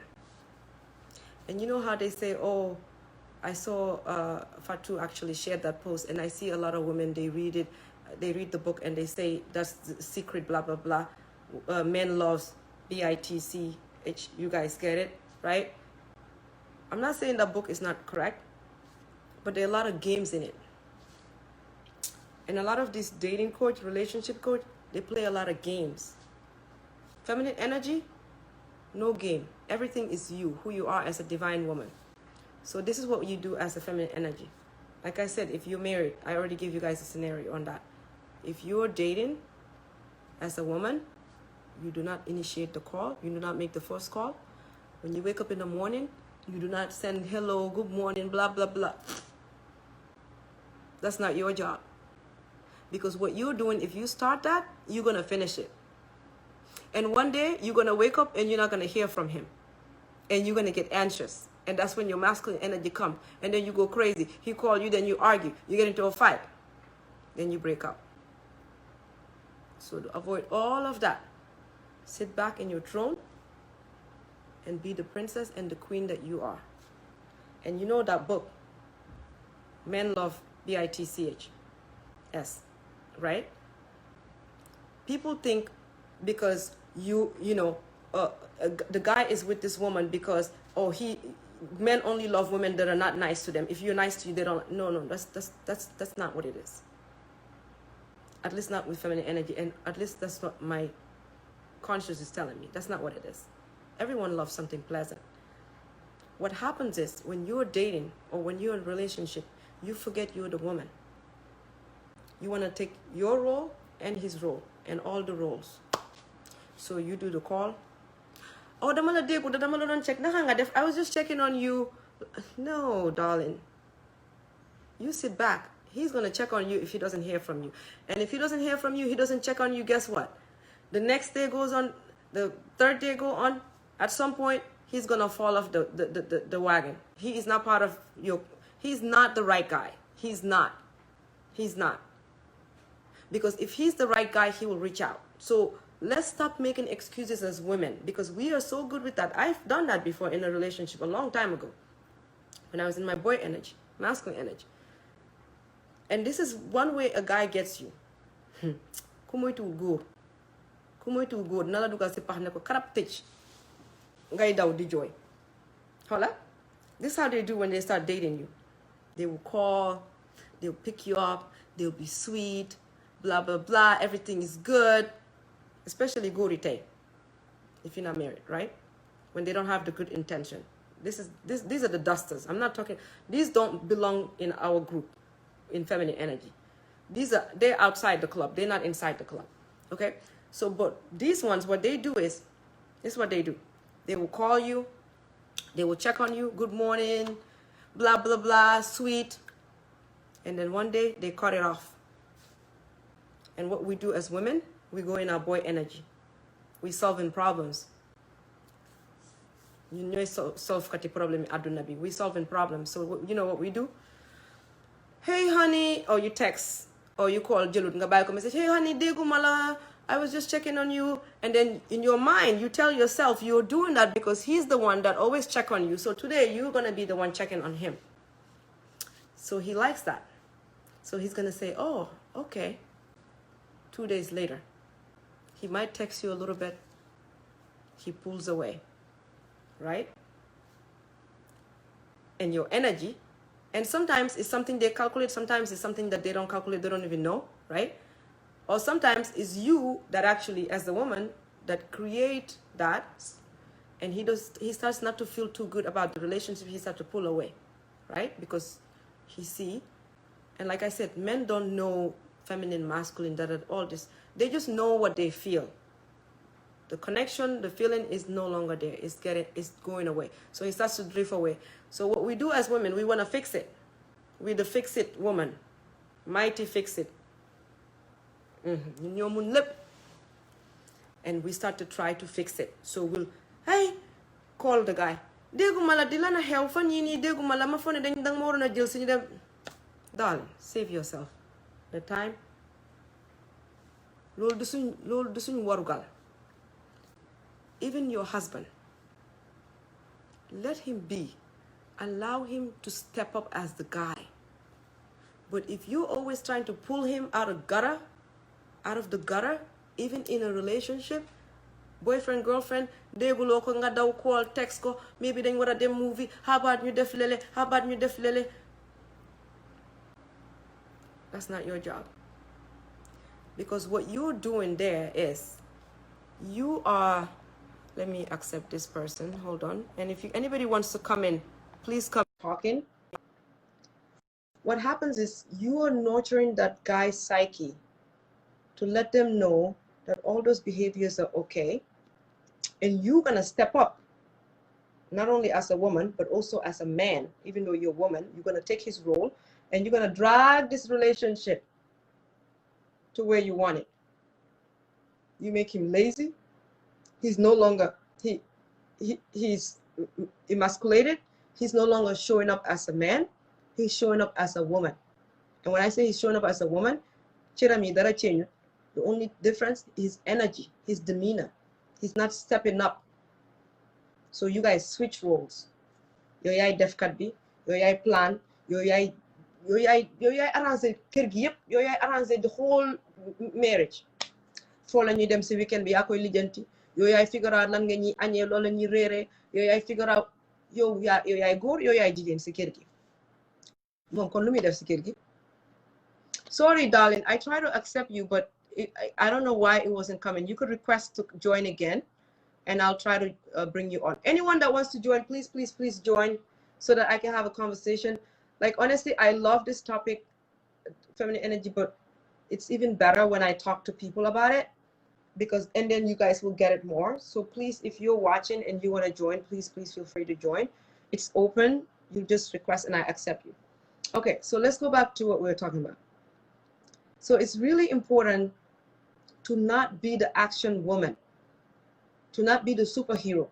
And you know how they say, oh, I saw Fatu actually shared that post, and I see a lot of women, they read the book and they say that's the secret, blah, blah, blah. Men loves BITCH. You guys get it, right? I'm not saying that book is not correct, but there are a lot of games in it. And a lot of these dating coach, relationship coach, They play a lot of games. Feminine energy, no game. Everything is you, who you are as a divine woman. So this is what you do as a feminine energy. Like I said, if you're married, I already gave you guys a scenario on that. If you're dating as a woman, you do not initiate the call. You do not make the first call. When you wake up in the morning, you do not send hello, good morning, blah, blah, blah. That's not your job. Because what you're doing, if you start that, you're going to finish it. And one day, you're going to wake up and you're not going to hear from him. And you're going to get anxious. And that's when your masculine energy comes. And then you go crazy. He called you, then you argue. You get into a fight. Then you break up. So to avoid all of that, sit back in your throne and be the princess and the queen that you are. And you know that book, Men Love Bitchs, right? People think because the guy is with this woman because men only love women that are not nice to them. If you're nice to you, they don't. No, that's not what it is. At least not with feminine energy, and at least that's what my conscience is telling me. That's not what it is. Everyone loves something pleasant. What happens is when you're dating or when you're in a relationship, you forget you're the woman. You want to take your role and his role and all the roles. So you do the call. Oh, check. I was just checking on you. No, darling. You sit back. He's going to check on you if he doesn't hear from you. And if he doesn't hear from you, he doesn't check on you, guess what? The next day goes on, the third day go on. At some point, he's going to fall off the wagon. He is not part of your... He's not the right guy. He's not. Because if he's the right guy, he will reach out. So let's stop making excuses as women, because we are so good with that. I've done that before in a relationship a long time ago when I was in my boy energy, masculine energy. And this is one way a guy gets you. Kumoy tu góor na la dugal si pax ne ko karab tëj ngay daw di jooy. Hola? This is how they do when they start dating you. They will call, they'll pick you up, they'll be sweet, blah blah blah, everything is good. Especially gorite, if you're not married, right? When they don't have the good intention. These are the dusters. I'm not talking, these don't belong in our group, in feminine energy. They're outside the club. They're not inside the club. Okay? So, but these ones, what they do is, this is what they do. They will call you, they will check on you, good morning, blah, blah, blah, sweet. And then one day, they cut it off. And what we do as women, we go in our boy energy. We solving problems. You know, solve kati problem aduna bi. We solving problems. So you know what we do? Hey honey, or you text, or you call Jelut nga bay ko message. Hey honey, degu mala. I was just checking on you. And then in your mind, you tell yourself you're doing that because he's the one that always check on you. So today you're gonna be the one checking on him. So he likes that. So he's gonna say, oh, okay. 2 days later, he might text you a little bit. He pulls away, right? And your energy, and sometimes it's something they calculate, sometimes it's something that they don't calculate, they don't even know, right? Or sometimes it's you that actually, as the woman, that create that, and he starts not to feel too good about the relationship, he starts to pull away, right? Because he see, and like I said, men don't know feminine, masculine, that all this. They just know what they feel. The connection, the feeling is no longer there. It's going away. So it starts to drift away. So what we do as women, we want to fix it. We're the fix-it woman. Mighty fix-it. And we start to try to fix it. So we'll, hey, call the guy. Degu mala dilana help fan yini degu mala ma phone dañ dang mo na jël suñu dem. Darling, save yourself the time. Lol du suñ warugal. Even your husband, let him be. Allow him to step up as the guy. But if you're always trying to pull him out of the gutter, even in a relationship, boyfriend, girlfriend, dégguloo ko nga daw call, text ko, maybe dañ war a dem movie, how about ñu def lele? That's not your job. Because what you're doing there is you are, let me accept this person, hold on. And if anybody wants to come in, please come talking. What happens is you are nurturing that guy's psyche to let them know that all those behaviors are okay, and you're gonna step up, not only as a woman but also as a man. Even though you're a woman, you're gonna take his role and you're gonna drag this relationship to where you want it. You make him lazy. He's no longer he's emasculated. He's no longer showing up as a man. He's showing up as a woman. And when I say he's showing up as a woman, the only difference is energy, his demeanor. He's not stepping up. So you guys switch roles. Yow yaay def kat bi, yow yaay plan, yow yaay arranger kër gi yëpp, yow yaay arranger the whole marriage. Foo la ñuy dem si weekend bi yaa koy lijjanti, yow yaay figure out lan nga ñuy añee, loolu la ñuy réeree, yow yaay figure out yow yaay góor, yow yaay jigéen si kër gi. Moom kon lu muy def si kër gi. Sorry, darling, I try to accept you, but I don't know why it wasn't coming. You could request to join again, and I'll try to bring you on. Anyone that wants to join, please, please, please join so that I can have a conversation. Like, honestly, I love this topic, feminine energy, but it's even better when I talk to people about it, because, and then you guys will get it more. So please, if you're watching and you want to join, please, please feel free to join. It's open. You just request and I accept you. Okay, so let's go back to what we were talking about. So it's really important to not be the action woman, to not be the superhero,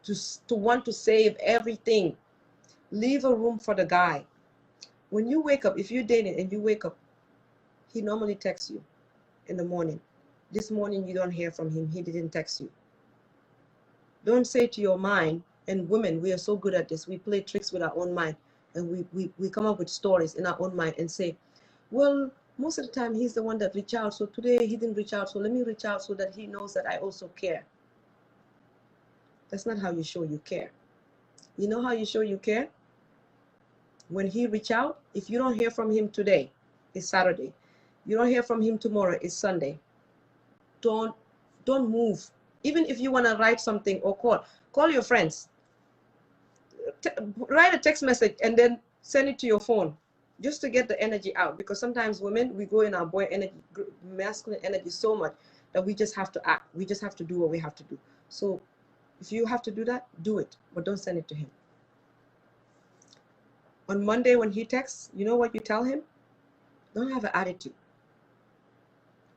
to want to save everything. Leave a room for the guy. When you wake up, if you're dating and you wake up, he normally texts you in the morning. This morning you don't hear from him, he didn't text you. Don't say to your mind, and women, we are so good at this, we play tricks with our own mind, and we come up with stories in our own mind and say, well, most of the time he's the one that reached out, so today he didn't reach out, so let me reach out so that he knows that I also care. That's not how you show you care. You know how you show you care? When he reach out, if you don't hear from him today, it's Saturday. You don't hear from him tomorrow, it's Sunday. Don't move. Even if you want to write something or call your friends. Write a text message and then send it to your phone, just to get the energy out. Because sometimes women, we go in our boy energy, masculine energy so much that we just have to act. We just have to do what we have to do. So if you have to do that, do it, but don't send it to him. On Monday when he texts, you know what you tell him? Don't have an attitude.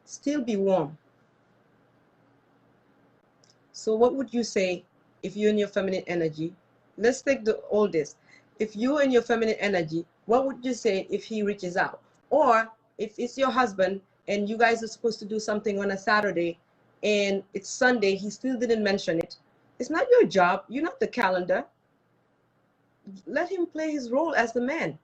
Still be warm. So what would you say if you're in your feminine energy? Let's take the oldest. If you're in your feminine energy, what would you say if he reaches out? Or if it's your husband and you guys are supposed to do something on a Saturday and it's Sunday, he still didn't mention it. It's not your job. You're not the calendar. Let him play his role as the man.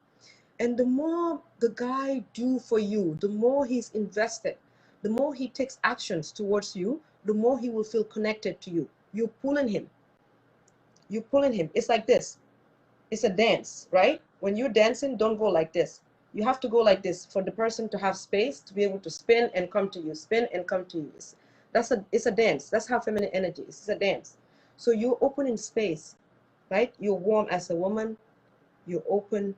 And the more the guy do for you, the more he's invested, the more he takes actions towards you, the more he will feel connected to you. You're pulling him. You're pulling him. It's like this. It's a dance, right? When you're dancing, don't go like this. You have to go like this for the person to have space to be able to spin and come to you, spin and come to you. It's a dance. That's how feminine energy is. It's a dance. So you're opening space, right? You're warm as a woman. You're open.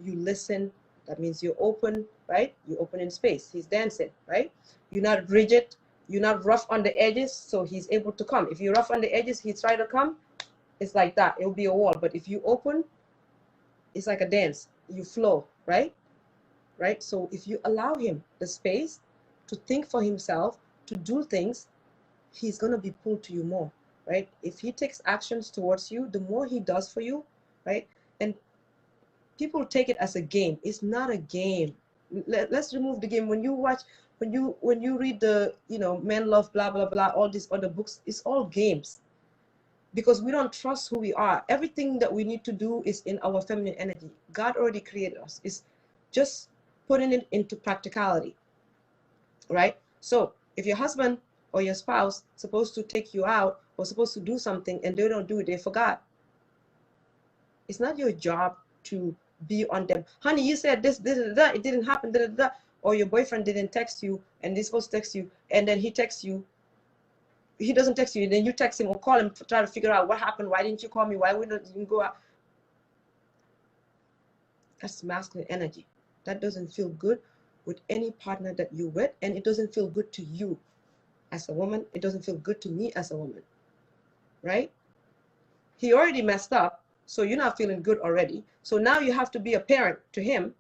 You listen. That means you're open, right? You're open in space. He's dancing, right? You're not rigid. You're not rough on the edges, so he's able to come. If you're rough on the edges, he try to come. It's like that. It'll be a wall. But if you open, it's like a dance. You flow, right? Right? So if you allow him the space to think for himself, to do things, he's going to be pulled to you more, right? If he takes actions towards you, the more he does for you, right? And people take it as a game. It's not a game. Let's remove the game. When you watch, when you read the, Men Love, blah, blah, blah, all these other books, it's all games. Because we don't trust who we are. Everything that we need to do is in our feminine energy. God already created us. It's just putting it into practicality, right? So if your husband or your spouse is supposed to take you out or supposed to do something and they don't do it, they forgot. It's not your job to be on them. Honey, you said this, it didn't happen, or your boyfriend didn't text you and this supposed to text you, and then he texts you, he doesn't text you, and then you text him or call him to try to figure out what happened, why didn't you call me, why wouldn't you go out. That's masculine energy. That doesn't feel good with any partner that you're with, and it doesn't feel good to you as a woman. It doesn't feel good to me as a woman, right? He already messed up, so you're not feeling good already. So now you have to be a parent to him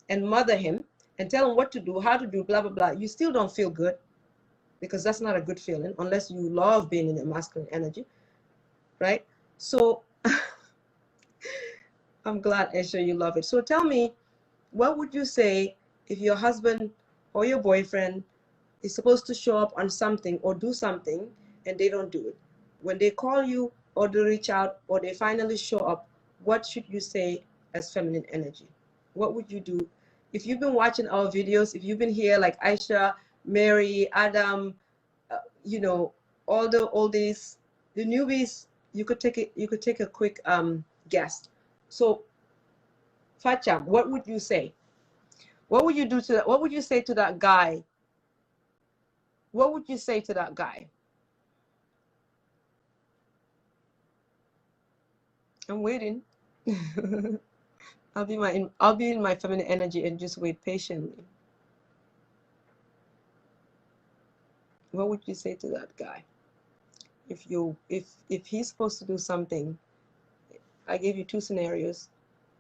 and mother him and tell him what to do, how to do, blah, blah, blah. You still don't feel good, because that's not a good feeling unless you love being in the masculine energy, right? So I'm glad, Aisha, you love it. So tell me, what would you say if your husband or your boyfriend is supposed to show up on something or do something and they don't do it? When they call you or they reach out or they finally show up, what should you say as feminine energy? What would you do? If you've been watching our videos, if you've been here like Aisha, Mary, Adam, you know, all these, the newbies, you could take a quick guess. So Facham, what would you say? What would you do to that? What would you say to that guy? What would you say to that guy? I'm waiting. I'll be in my feminine energy and just wait patiently. What would you say to that guy? If he's supposed to do something, I gave you two scenarios.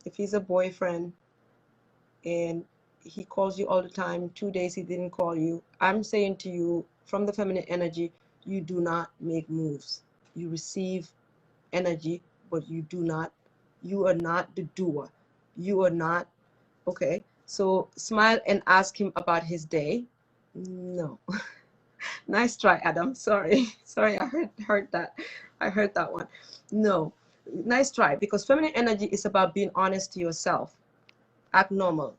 If he's a boyfriend and he calls you all the time, 2 days he didn't call you, I'm saying to you from the feminine energy, you do not make moves. You receive energy, but you are not the doer. You are not, okay? So smile and ask him about his day. No. Nice try, Adam. Sorry. Sorry, I heard that. I heard that one. No. Nice try, because feminine energy is about being honest to yourself. Act normal.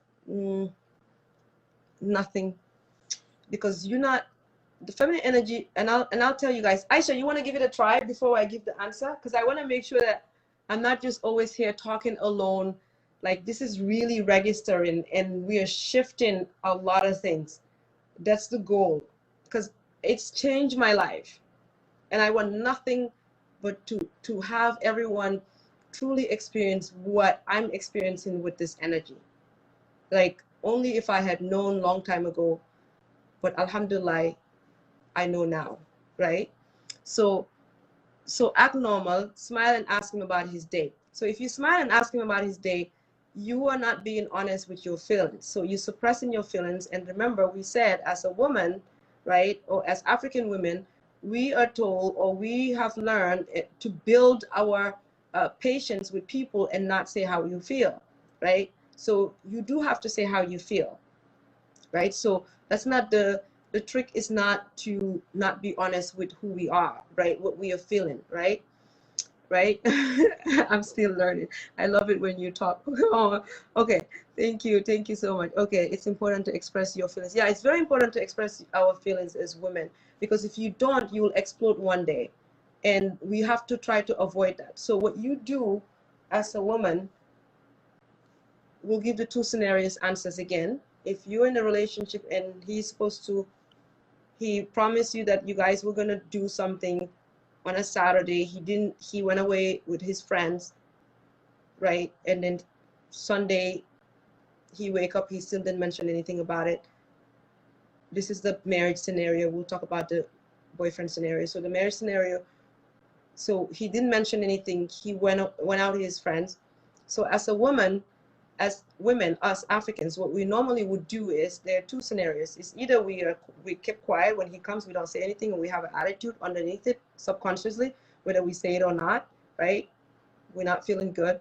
Nothing, because you're not the feminine energy. And I'll tell you guys, Aisha, you want to give it a try before I give the answer, because I want to make sure that I'm not just always here talking alone. Like, this is really registering and we are shifting a lot of things. That's the goal, because it's changed my life, and I want nothing but to have everyone truly experience what I'm experiencing with this energy. Like, only if I had known long time ago, but alhamdulillah, I know now, right? So act normal, smile and ask him about his day. So if you smile and ask him about his day, you are not being honest with your feelings. So you're suppressing your feelings. And remember, we said as a woman, right, or as African women, we are told, or we have learned to build our patience with people and not say how you feel, right? So you do have to say how you feel, right? So that's not the trick, is not to not be honest with who we are, right? What we are feeling, right? Right? I'm still learning. I love it when you talk. Oh, okay. Thank you so much. Okay, it's important to express your feelings. Yeah, it's very important to express our feelings as women, because if you don't, you will explode one day, and we have to try to avoid that. So what you do as a woman, we'll give the two scenarios answers again. If you're in a relationship and he promised you that you guys were gonna do something on a Saturday, he went away with his friends, right? And then Sunday he wake up, he still didn't mention anything about it. This is the marriage scenario. We'll talk about the boyfriend scenario. So the marriage scenario, so he didn't mention anything. He went out with his friends. So as a woman, as women, us Africans, what we normally would do is, there are two scenarios. It's either we keep quiet when he comes, we don't say anything, and we have an attitude underneath it subconsciously, whether we say it or not, right? We're not feeling good.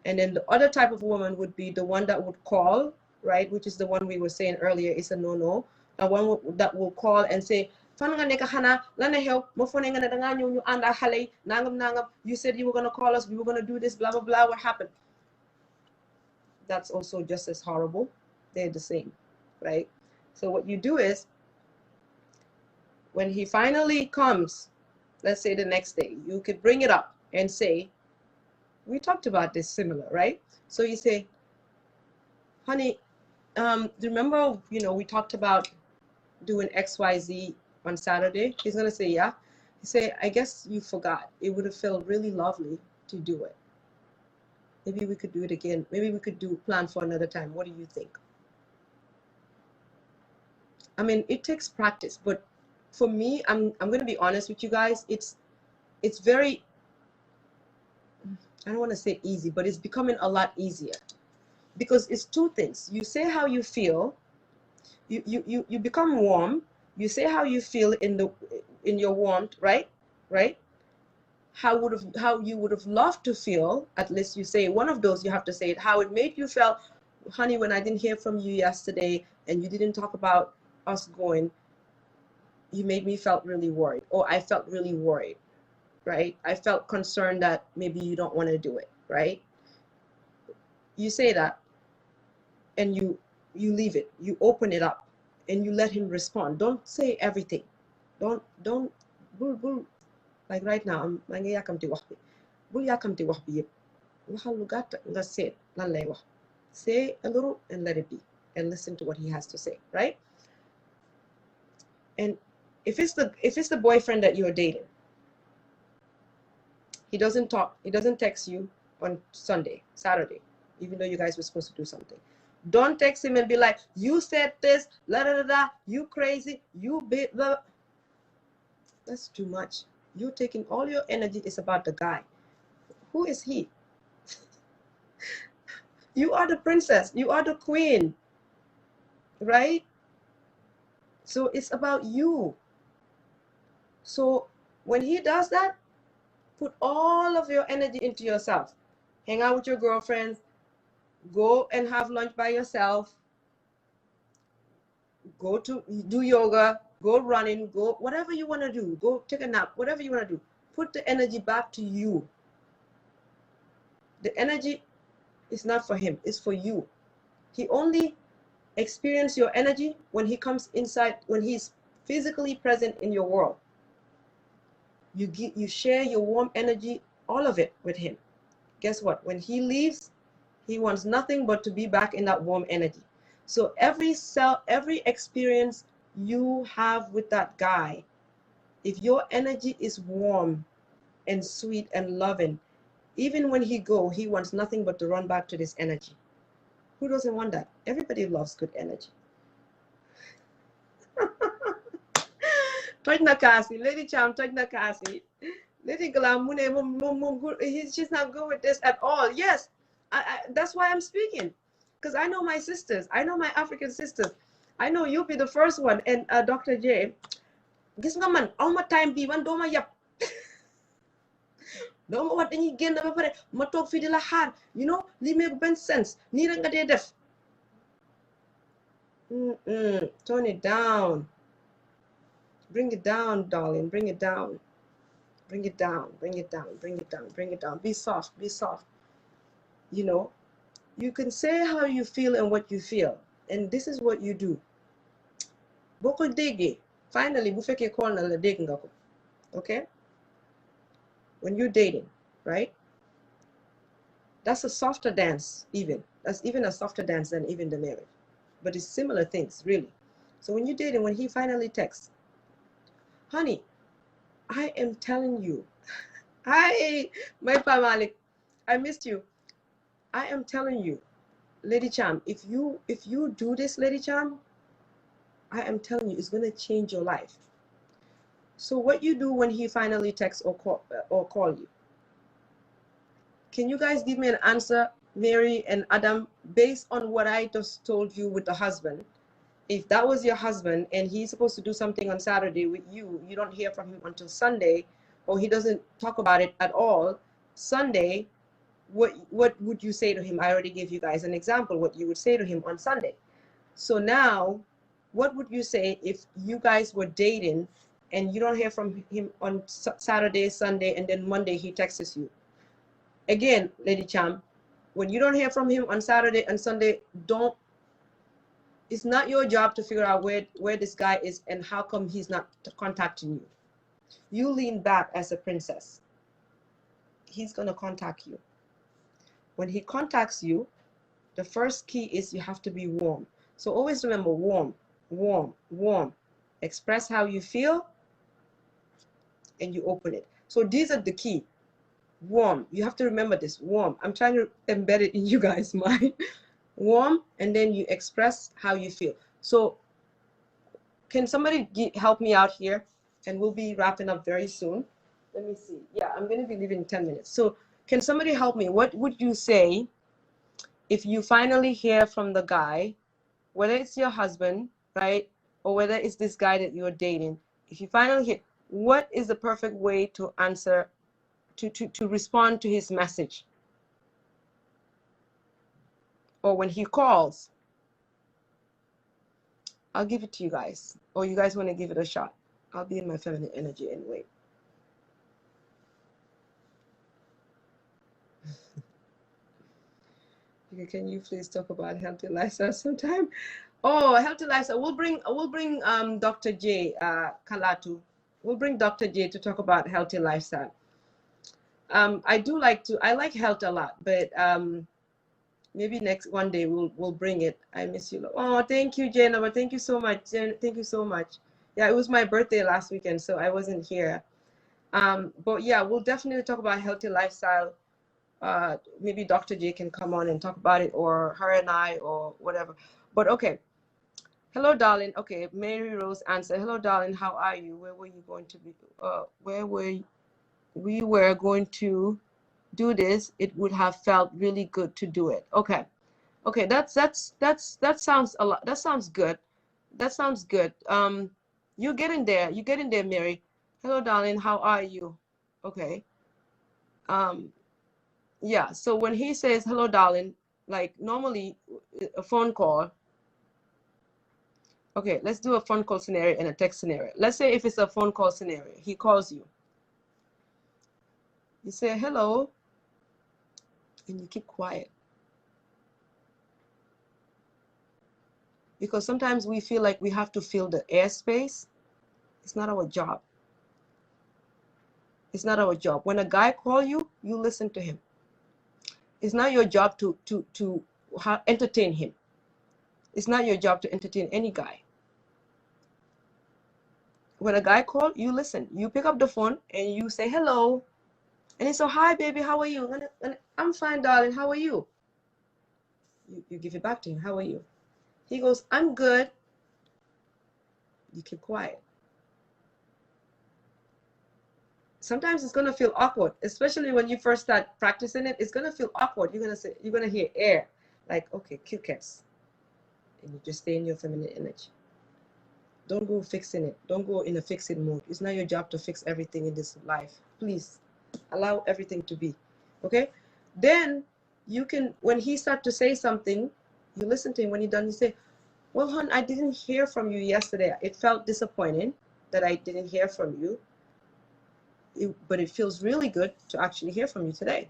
And then the other type of woman would be the one that would call, right? Which is the one we were saying earlier, is a no-no. The one that will call and say, you said you were going to call us, we were going to do this, blah, blah, blah, what happened? That's also just as horrible. They're the same, right? So what you do is, when he finally comes, let's say the next day, you could bring it up and say, we talked about this similar, right? So you say, honey, Remember, we talked about doing XYZ on Saturday? He's gonna say, yeah. He say, I guess you forgot. It would have felt really lovely to do it. Maybe we could do it again. Maybe we could plan for another time. What do you think? I mean, it takes practice, but for me, I'm gonna be honest with you guys. It's very, I don't want to say easy, but it's becoming a lot easier because it's two things. You say how you feel. You become warm. You say how you feel in your warmth, right? Right? How you would have loved to feel. At least you say one of those. You have to say it. How it made you feel, honey, when I didn't hear from you yesterday and you didn't talk about us going. You made me felt really worried, or I felt really worried, right? I felt concerned that maybe you don't want to do it, right? You say that, and you leave it. You open it up, and you let him respond. Don't say everything. Don't bul like right now. maa ngi yàkkamti wax bi bul yàkkamti wax bi yëpp waxal lu gàtt nga seet lan lay wax. Say a little and let it be, and listen to what he has to say, right? And if it's the boyfriend that you're dating, he doesn't text you on Saturday, even though you guys were supposed to do something. Don't text him and be like, you said this, la da da da, you crazy, you bit, blah. That's too much. You taking all your energy is about the guy. Who is he? You are the princess. You are the queen, right? So it's about you. So when he does that, put all of your energy into yourself. Hang out with your girlfriends. Go and have lunch by yourself. Go to do yoga. Go running. Go whatever you want to do. Go take a nap. Whatever you want to do. Put the energy back to you. The energy is not for him. It's for you. He only experiences your energy when he comes inside, when he's physically present in your world. You share your warm energy, all of it, with him. Guess what? When he leaves, he wants nothing but to be back in that warm energy. So every experience you have with that guy, if your energy is warm and sweet and loving, even when he wants nothing but to run back to this energy. Who doesn't want that? Everybody loves good energy. Toj na kasi, Lady Cham, toj na kasi. Lady Glam, she's not good with this at all. Yes, that's why I'm speaking. Because I know my sisters. I know my African sisters. I know you'll be the first one. And Dr. J, gis nga man, aw ma time bi man doma yap. Doma wat dañuy génn ba pare ma toog fii di la xaar. You know, li make ben sense. Nii rek nga dee def. Tone it down. Bring it down, darling. Bring it down. Bring it down. Bring it down. Bring it down. Bring it down. Be soft. Be soft. You know, you can say how you feel and what you feel. And this is what you do. Boo ko déggee, finally, bu fekkee call na la dégg nga ko. Okay? When you're dating, right? That's a softer dance, even. That's even a softer dance than even the marriage. But it's similar things, really. So when you're dating, when he finally texts, honey, I am telling you, hi, my Malik, I missed you. I am telling you, Lady Cham, if you do this, Lady Cham, I am telling you, it's going to change your life. So what you do when he finally texts or call you? Can you guys give me an answer, Mary and Adam, based on what I just told you with the husband? If that was your husband and he's supposed to do something on Saturday with you, you don't hear from him until Sunday, or he doesn't talk about it at all, Sunday, what would you say to him? I already gave you guys an example what you would say to him on Sunday. So now, what would you say if you guys were dating and you don't hear from him on Saturday, Sunday, and then Monday he texts you? Again, Lady Cham, when you don't hear from him on Saturday and Sunday, it's not your job to figure out where this guy is and how come he's not contacting you. You lean back as a princess. He's going to contact you. When he contacts you, the first key is you have to be warm. So always remember warm, warm, warm. Express how you feel and you open it. So these are the key. Warm. You have to remember this. Warm. I'm trying to embed it in you guys' mind. Warm, and then you express how you feel. So can somebody help me out here? And we'll be wrapping up very soon. Let me see. Yeah, I'm going to be leaving in 10 minutes. So can somebody help me? What would you say if you finally hear from the guy, whether it's your husband, right, or whether it's this guy that you're dating? If you finally hear, what is the perfect way to answer, to respond to his message? Or when he calls? I'll give it to you guys. Or you guys want to give it a shot? I'll be in my feminine energy anyway. Can you please talk about healthy lifestyle sometime? Oh, healthy lifestyle. We'll bring Dr. J Kalatu. We'll bring Dr. J to talk about healthy lifestyle. I like health a lot, but maybe next one day we'll bring it. I miss you. Oh, thank you, Jenna. Thank you so much. Thank you so much. Yeah, it was my birthday last weekend, so I wasn't here. But yeah, we'll definitely talk about healthy lifestyle. Maybe Dr. J can come on and talk about it, or her and I, or whatever. But okay. Hello, darling. Okay, Mary Rose answered. Hello, darling. How are you? Where were you going to be? Where were we were going to do this? It would have felt really good to do it. Okay. Okay, that sounds a lot. That sounds good. That sounds good. You're getting there. You're getting there, Mary. Hello, darling. How are you? Okay. Yeah. So when he says hello, darling, like normally a phone call. Okay, let's do a phone call scenario and a text scenario. Let's say if it's a phone call scenario, he calls you. You say hello, and you keep quiet. Because sometimes we feel like we have to fill the airspace. It's not our job. It's not our job. When a guy calls you, you listen to him. It's not your job to entertain him. It's not your job to entertain any guy. When a guy calls, you listen. You pick up the phone and you say hello. And he says, hi, baby, how are you? And I'm fine, darling. How are you? You give it back to him. How are you? He goes, I'm good. You keep quiet. Sometimes it's going to feel awkward, especially when you first start practicing it. It's going to feel awkward. You're going to hear air. Like, okay, crickets. And you just stay in your feminine energy. Don't go fixing it. Don't go in a fixing mode. It's not your job to fix everything in this life. Please allow everything to be. Okay? Then you can, when he starts to say something, you listen to him. When he's done, you say, well, hon, I didn't hear from you yesterday. It felt disappointing that I didn't hear from you. But it feels really good to actually hear from you today.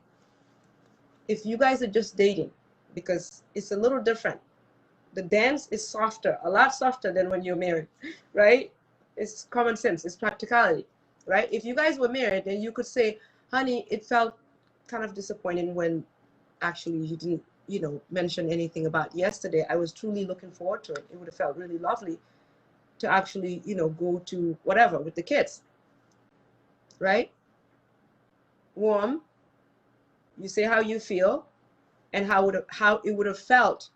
If you guys are just dating, because it's a little different. The dance is softer, a lot softer than when you're married, right? It's common sense, it's practicality, right? If you guys were married, then you could say, honey, it felt kind of disappointing when actually you didn't, mention anything about yesterday. I was truly looking forward to it. It would have felt really lovely to actually, go to whatever with the kids, right? Warm. You say how you feel and how it would have felt.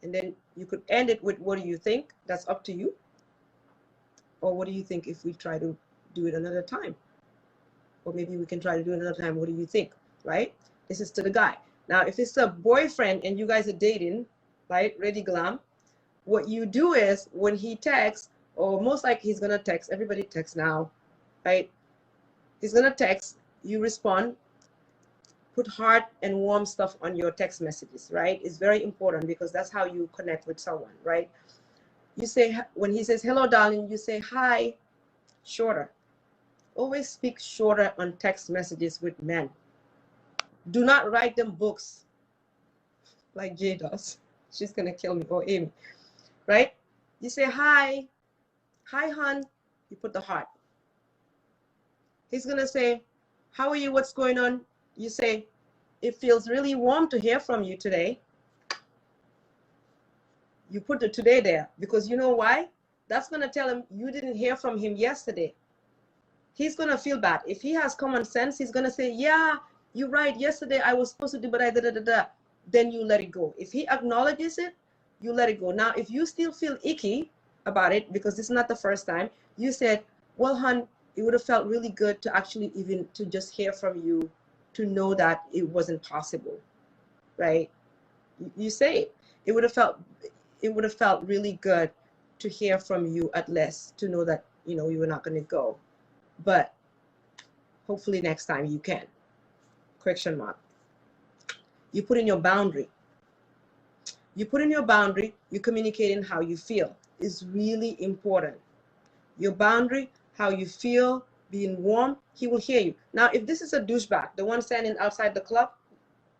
And then you could end it with, what do you think? That's up to you. Or what do you think if we try to do it another time? Or maybe we can try to do it another time. What do you think? Right? This is to the guy. Now, if it's a boyfriend and you guys are dating, right? Ready glam. What you do is when he texts, or most likely he's going to text. Everybody texts now, right? He's going to text. You respond. Put heart and warm stuff on your text messages, right? It's very important because that's how you connect with someone, right? You say, when he says, hello, darling, you say, hi, shorter. Always speak shorter on text messages with men. Do not write them books like Jay does. She's going to kill me, or Amy, right? You say, hi, hon. You put the heart. He's going to say, how are you? What's going on? You say, it feels really warm to hear from you today. You put the today there because you know why? That's going to tell him you didn't hear from him yesterday. He's going to feel bad. If he has common sense, he's going to say, yeah, you're right. Yesterday I was supposed to do, but I da. Then you let it go. If he acknowledges it, you let it go. Now, if you still feel icky about it, because this is not the first time, you said, well, hon, it would have felt really good to actually even to just hear from you, to know that it wasn't possible, right? You say it. It would have felt really good to hear from you at least, to know that, you know, you were not going to go. But hopefully next time you can. Question mark. You put in your boundary. You put in your boundary, you communicating how you feel is really important. Your boundary, how you feel, being warm, he will hear you. Now, if this is a douchebag, the one standing outside the club,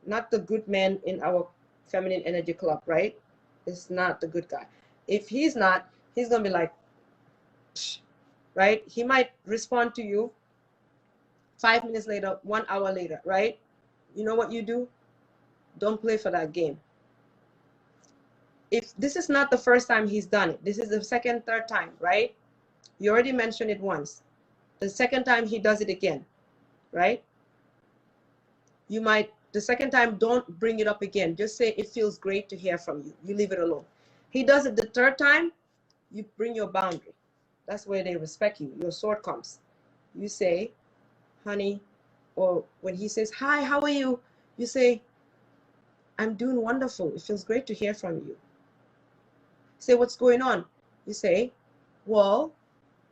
not the good man in our feminine energy club, right? It's not the good guy. If he's not, he's going to be like, psh, right? He might respond to you 5 minutes later, 1 hour later, right? You know what you do? Don't play for that game. If this is not the first time he's done it, this is the second, third time, right? You already mentioned it once. The second time he does it again, right? You might, the second time, don't bring it up again. Just say it feels great to hear from you. You leave it alone. He does it the third time, you bring your boundary. That's where they respect you. Your sword comes. You say, honey, or when he says, hi, how are you? You say, I'm doing wonderful. It feels great to hear from you. Say, what's going on? You say, well,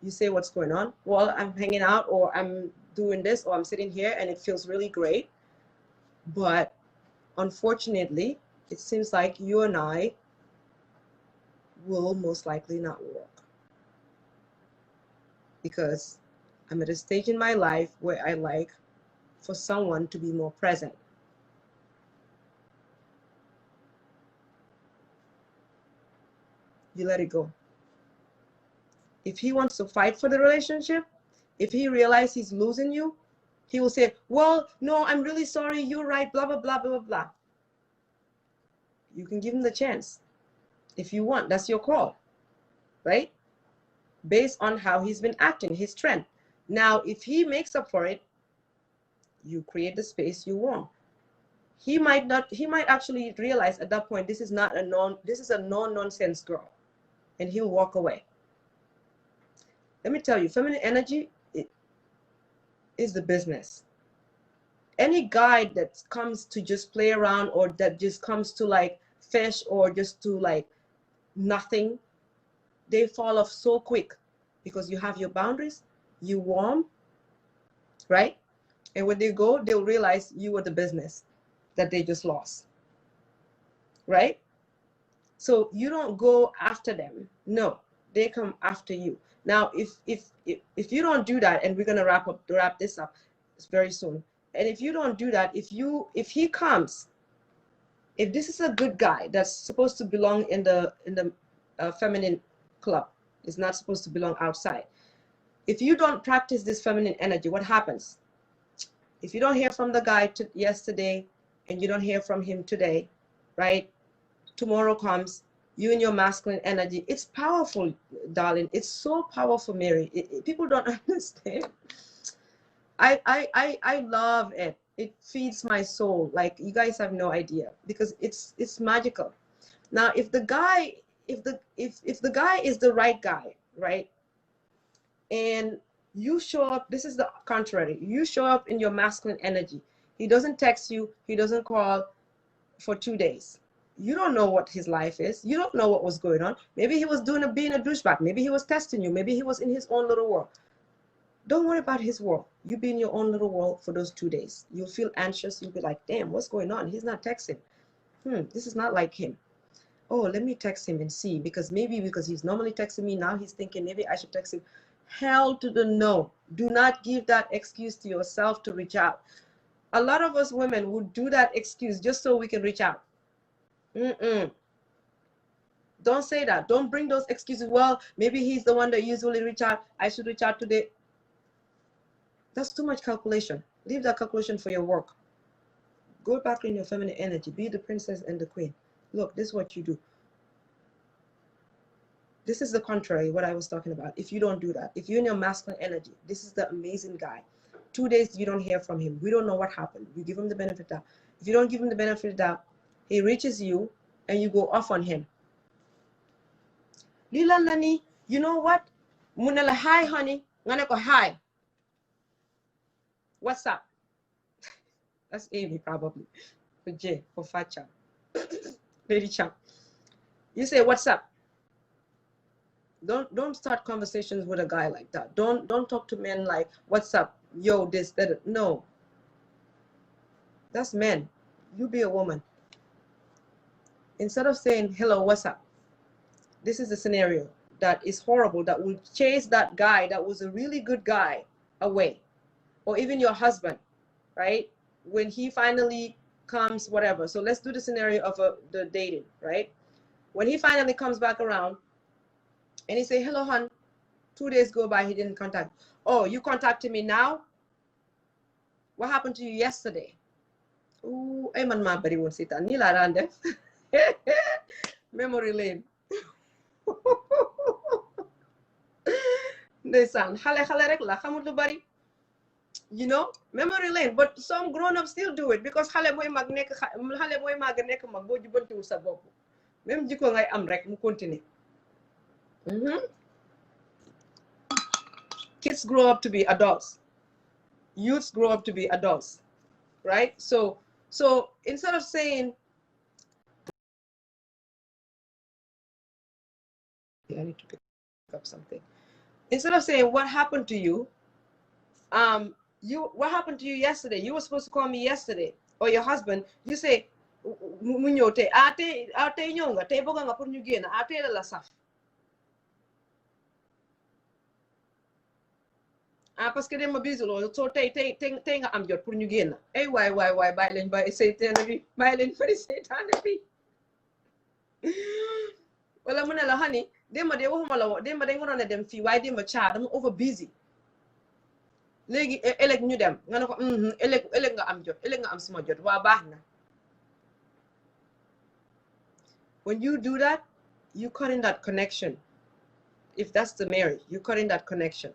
you say what's going on. Well, I'm hanging out, or I'm doing this, or I'm sitting here and it feels really great. But unfortunately, it seems like you and I will most likely not work, because I'm at a stage in my life where I like for someone to be more present. You let it go. If he wants to fight for the relationship, if he realizes he's losing you, he will say, well, no, I'm really sorry, you're right, blah, blah, blah, blah, blah. You can give him the chance if you want. That's your call, right? Based on how he's been acting, his trend. Now, if he makes up for it, you create the space you want. He might actually realize at that point, this is a no-nonsense girl, and he'll walk away. Let me tell you, feminine energy is the business. Any guy that comes to just play around, or that just comes to like fish, or just to like nothing, they fall off so quick, because you have your boundaries, you warm, right? And when they go, they'll realize you were the business that they just lost, right? So you don't go after them. No, they come after you. Now, if you don't do that, and we're gonna wrap this up very soon. And if you don't do that, if he comes, if this is a good guy that's supposed to belong in the feminine club, is not supposed to belong outside. If you don't practice this feminine energy, what happens? If you don't hear from the guy yesterday, and you don't hear from him today, right? Tomorrow comes, you and your masculine energy. It's powerful, darling. It's so powerful, Mary. People don't understand. I love it. It feeds my soul. Like, you guys have no idea, because it's magical. Now, if the guy is the right guy, right? And you show up, this is the contrary. You show up in your masculine energy. He doesn't text you, he doesn't call for 2 days. You don't know what his life is. You don't know what was going on. Maybe he was being a douchebag. Maybe he was testing you. Maybe he was in his own little world. Don't worry about his world. You be in your own little world for those 2 days. You'll feel anxious. You'll be like, damn, what's going on? He's not texting. This is not like him. Oh, let me text him and see, because he's normally texting me, now he's thinking maybe I should text him. Hell to the no. Do not give that excuse to yourself to reach out. A lot of us women would do that excuse just so we can reach out. Don't say that. Don't bring those excuses. Well, maybe he's the one that usually reach out. I should reach out today. That's too much calculation. Leave that calculation for your work. Go back in your feminine energy. Be the princess and the queen. Look, this is what you do. This is the contrary, what I was talking about. If you don't do that, if you're in your masculine energy, this is the amazing guy. 2 days, you don't hear from him. We don't know what happened. You give him the benefit of the doubt. If you don't give him the benefit of the doubt, he reaches you and you go off on him. Lila nani, you know what? Munala, hi, honey. Nganeko, hi. What's up? That's Amy, probably. For Jay, for Fat Champ. Lady Champ. You say, what's up? Don't start conversations with a guy like that. Don't talk to men like, what's up? Yo, this, that. No. That's men. You be a woman. Instead of saying, hello, what's up? This is a scenario that is horrible, that will chase that guy that was a really good guy away. Or even your husband, right? When he finally comes, whatever. So let's do the scenario of the dating, right? When he finally comes back around and he say, hello, hon, 2 days go by, he didn't contact. Oh, you contacted me now? What happened to you yesterday? Ooh, ay man ma bari won sitan ni la daan def. Memory lane. Ndeysaan xale rek la xamul lu bari. You know, memory lane, but some grown-ups still do it because xale boy mag nek mag bo jubantiwul sa bopp. Même jikko ngay am rek mu continuer. Kids grow up to be adults. Youths grow up to be adults, right? So instead of saying, I need to pick up something. Instead of saying, what happened to you? What happened to you yesterday? You were supposed to call me yesterday. Or your husband, you say, mu ñëw tey tey ñëw nga tey bëgg nga pour ñu génn tey la saf. Parce que dem ma busy loolu soo tey nga am jot pour ñu génn. Ay waay bàyyi leen bàyyi seytaane bi bàyyi leen fari seytaane bi. Wala mu ne la honey démba de waxuma la woon démba dañ waroon a dem fii waaye démba dama over busy. Léegi ëllëg ñu dem nga ne ko ëllëg nga am jot ëllëg nga am suma jot waa baax na. When you do that, you cut in that connection. If that's the marriage, you cut in that connection.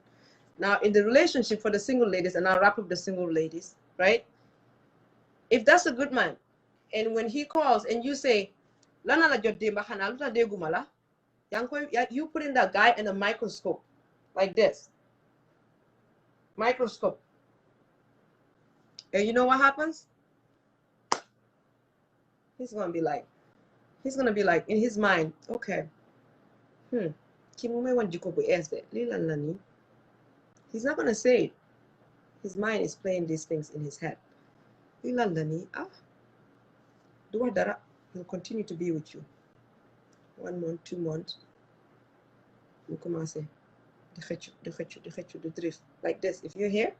Now, in the relationship for the single ladies, and I'll wrap up the single ladies, right? If that's a good man, and when he calls and you say, Lana la jot demba xana luta deguma la, you put in that guy in a microscope, like this. Microscope. And you know what happens? He's gonna be like in his mind, okay, he's not gonna say it. His mind is playing these things in his head. He'll continue to be with you. 1 month, 2 months. You come and say, the drift. Like this. If you're here,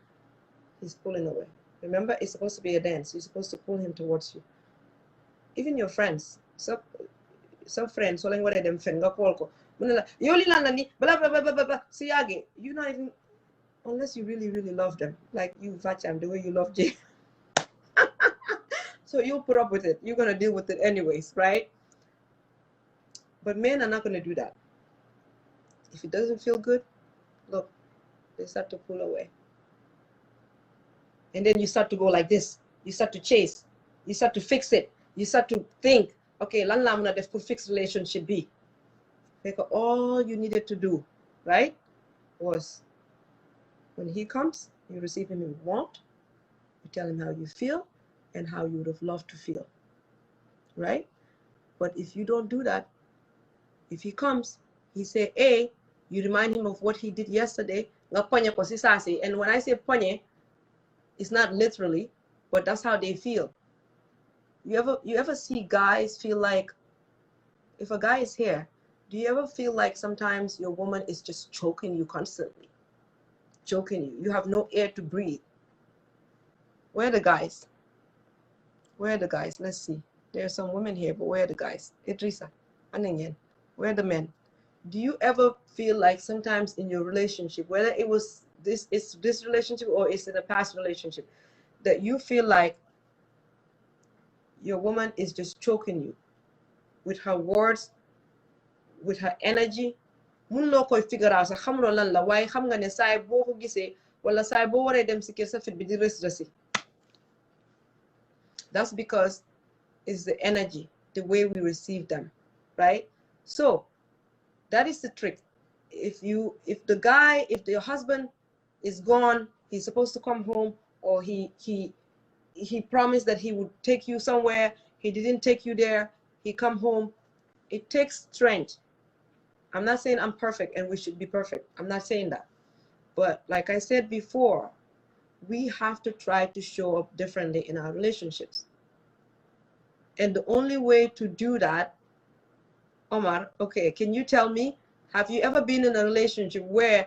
he's pulling away. Remember, it's supposed to be a dance. You're supposed to pull him towards you. Even your friends. Some friends, so like them friend go call ko. You're not even, unless you really, really love them. Like you, Vacham, the way you love Jay. So you'll put up with it. You're going to deal with it anyways, right? But men are not going to do that. If it doesn't feel good, look, they start to pull away. And then you start to go like this. You start to chase. You start to fix it. You start to think, okay, lan la muna def pour fix relationship be. Because all you needed to do, right, was when he comes, you receive him in warmth, you tell him how you feel and how you would have loved to feel, right? But if you don't do that, if he comes, he say, hey, you remind him of what he did yesterday, and when I say ponye, it's not literally, but that's how they feel. You ever see guys feel like, if a guy is here, do you ever feel like sometimes your woman is just choking you constantly? Choking you. You have no air to breathe. Where are the guys? Where are the guys? Let's see. There are some women here, but where are the guys? Idrissa, Aningen, where are the men? Do you ever feel like sometimes in your relationship, whether it was this relationship or it's in a past relationship, that you feel like your woman is just choking you with her words, with her energy, mun loo koy figure out sax xamuloo lan la waaye xam nga ne saay boo ko gisee wala saay boo waree dem si kër sa fit bi di rës. That's because it's the energy, the way we receive them, right? So that is the trick. If your husband is gone, he's supposed to come home, or he promised that he would take you somewhere, he didn't take you there, he come home, it takes strength. I'm not saying I'm perfect and we should be perfect. I'm not saying that. But like I said before, we have to try to show up differently in our relationships. And the only way to do that, Omar, okay, can you tell me, have you ever been in a relationship where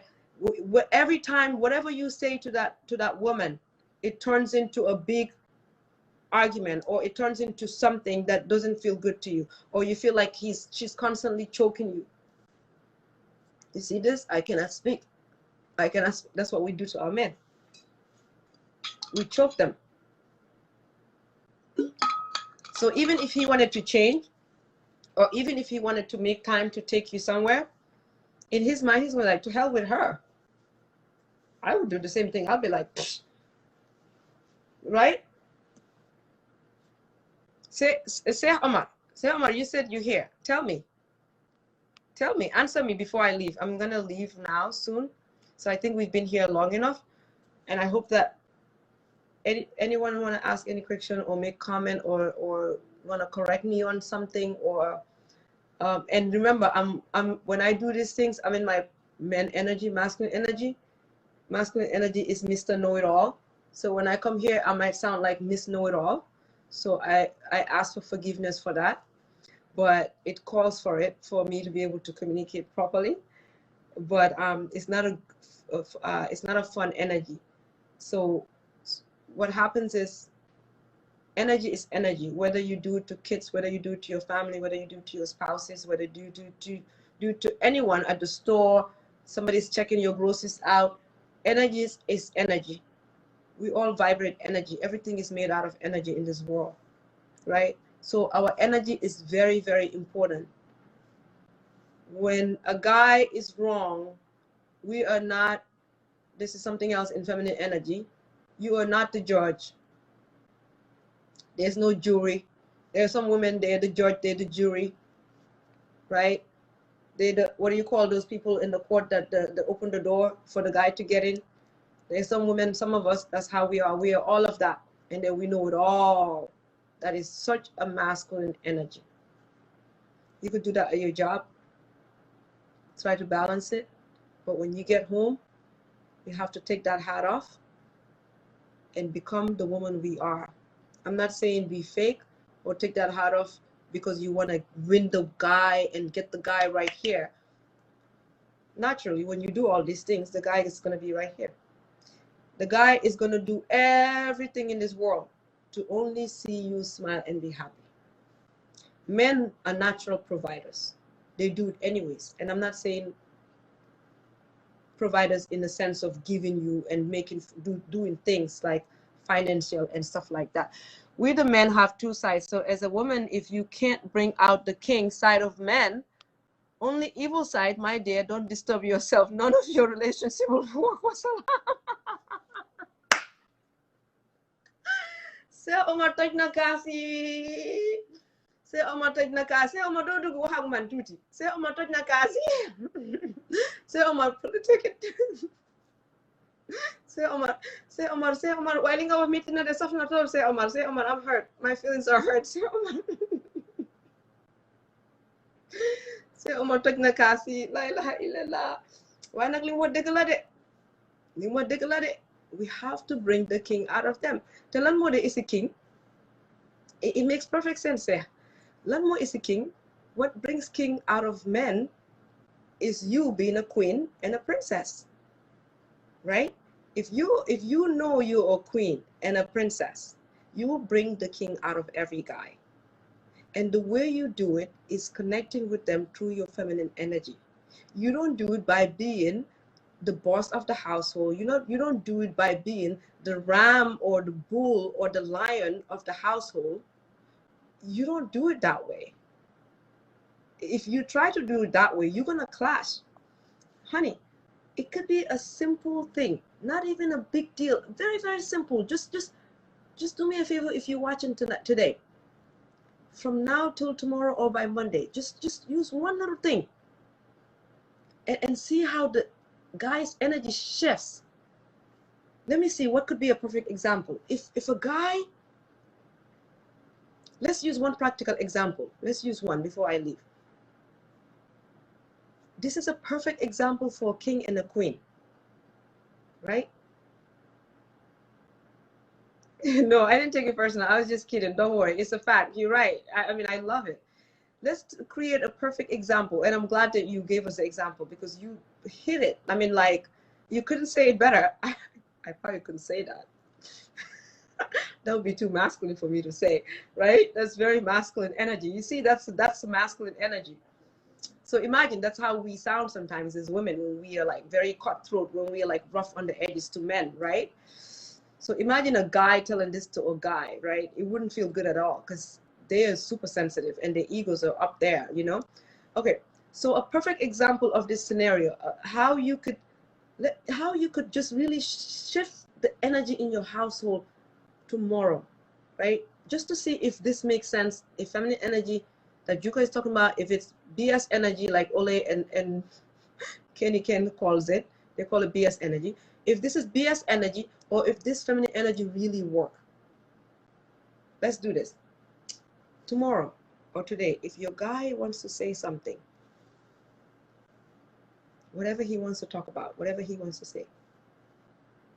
every time, whatever you say to that woman, it turns into a big argument, or it turns into something that doesn't feel good to you, or you feel like she's constantly choking you? You see this? I cannot speak. That's what we do to our men. We choke them. So even if he wanted to change, or even if he wanted to make time to take you somewhere, in his mind, he's going to like, to hell with her. I would do the same thing. I'll be like, psh. Right? Say Omar, you said you're here. Tell me, answer me before I leave. I'm going to leave now soon. So I think we've been here long enough. And I hope that anyone want to ask any question or make comment or want to correct me on something, or and remember, I'm when I do these things, I'm in my men energy, masculine energy. Masculine energy is Mr. Know-it-all. So when I come here, I might sound like Miss Know-it-all. So I ask for forgiveness for that, but it calls for it for me to be able to communicate properly. But it's not a fun energy. So what happens is, energy is energy. Whether you do it to kids, whether you do it to your family, whether you do it to your spouses, whether you do to anyone at the store, somebody's checking your groceries out. Energy is energy. We all vibrate energy. Everything is made out of energy in this world, right? So our energy is very, very important. When a guy is wrong, we are not, this is something else in feminine energy, you are not the judge. There's no jury. There are some women, they're the judge, they're the jury, right? They're the, what do you call those people in the court that open the door for the guy to get in? There's some women, some of us, that's how we are. We are all of that. And then we know it all. That is such a masculine energy. You could do that at your job. Try to balance it. But when you get home, you have to take that hat off and become the woman we are. I'm not saying be fake or take that hat off because you want to win the guy and get the guy right here. Naturally, when you do all these things, the guy is going to be right here. The guy is going to do everything in this world to only see you smile and be happy. Men are natural providers. They do it anyways. And I'm not saying providers in the sense of giving you and doing things like financial and stuff like that. We the men have two sides. So as a woman, if you can't bring out the king side of men, only evil side, my dear, don't disturb yourself. None of your relationship will work. Sir Omar toj na kasi. Sir Omar toj na kasi. Omar do dugu wax ak man tuuti. Sir Omar toj na kasi. Sir Omar take it. Sir Omar, waaye li nga wax metti na de saf na trop. Sir Omar, I'm hurt. My feelings are hurt. Sir Omar. Sir Omar toj na kasi. La ilaha illallah. Waaye nag li mu wax dëgg la de. We have to bring the king out of them. Te lan moo de is a king? It makes perfect sense there. Lan moo is a king? What brings king out of men is you being a queen and a princess, right? If you know you're a queen and a princess, you will bring the king out of every guy. And the way you do it is connecting with them through your feminine energy. You don't do it by being the boss of the household. You don't do it by being the ram or the bull or the lion of the household. You don't do it that way. If you try to do it that way, you're gonna clash. honey, it could be a simple thing, not even a big deal, very, very simple. Just do me a favor if you're watching tonight, today, from now till tomorrow or by Monday, just use one little thing and see how the guy's energy shifts. Let me see what could be a perfect example. If a guy, let's use one practical example. Let's use one before I leave. This is a perfect example for a king and a queen, right? No, I didn't take it personal. I was just kidding. Don't worry. It's a fact. You're right. I mean, I love it. Let's create a perfect example. And I'm glad that you gave us the example because you hit it. I mean, like, you couldn't say it better. I probably couldn't say that. That would be too masculine for me to say, right? That's very masculine energy. You see, that's masculine energy. So imagine that's how we sound sometimes as women when we are like very cutthroat, when we are like rough on the edges to men, right? So imagine a guy telling this to a guy, right? It wouldn't feel good at all because they are super sensitive and their egos are up there, you know? Okay, so a perfect example of this scenario, how you could just really shift the energy in your household tomorrow, right? Just to see if this makes sense, if feminine energy that Juka is talking about, if it's BS energy like Ole and Kenny Ken calls it, they call it BS energy. If this is BS energy or if this feminine energy really work. Let's do this. Tomorrow or today, if your guy wants to say something, whatever he wants to talk about, whatever he wants to say,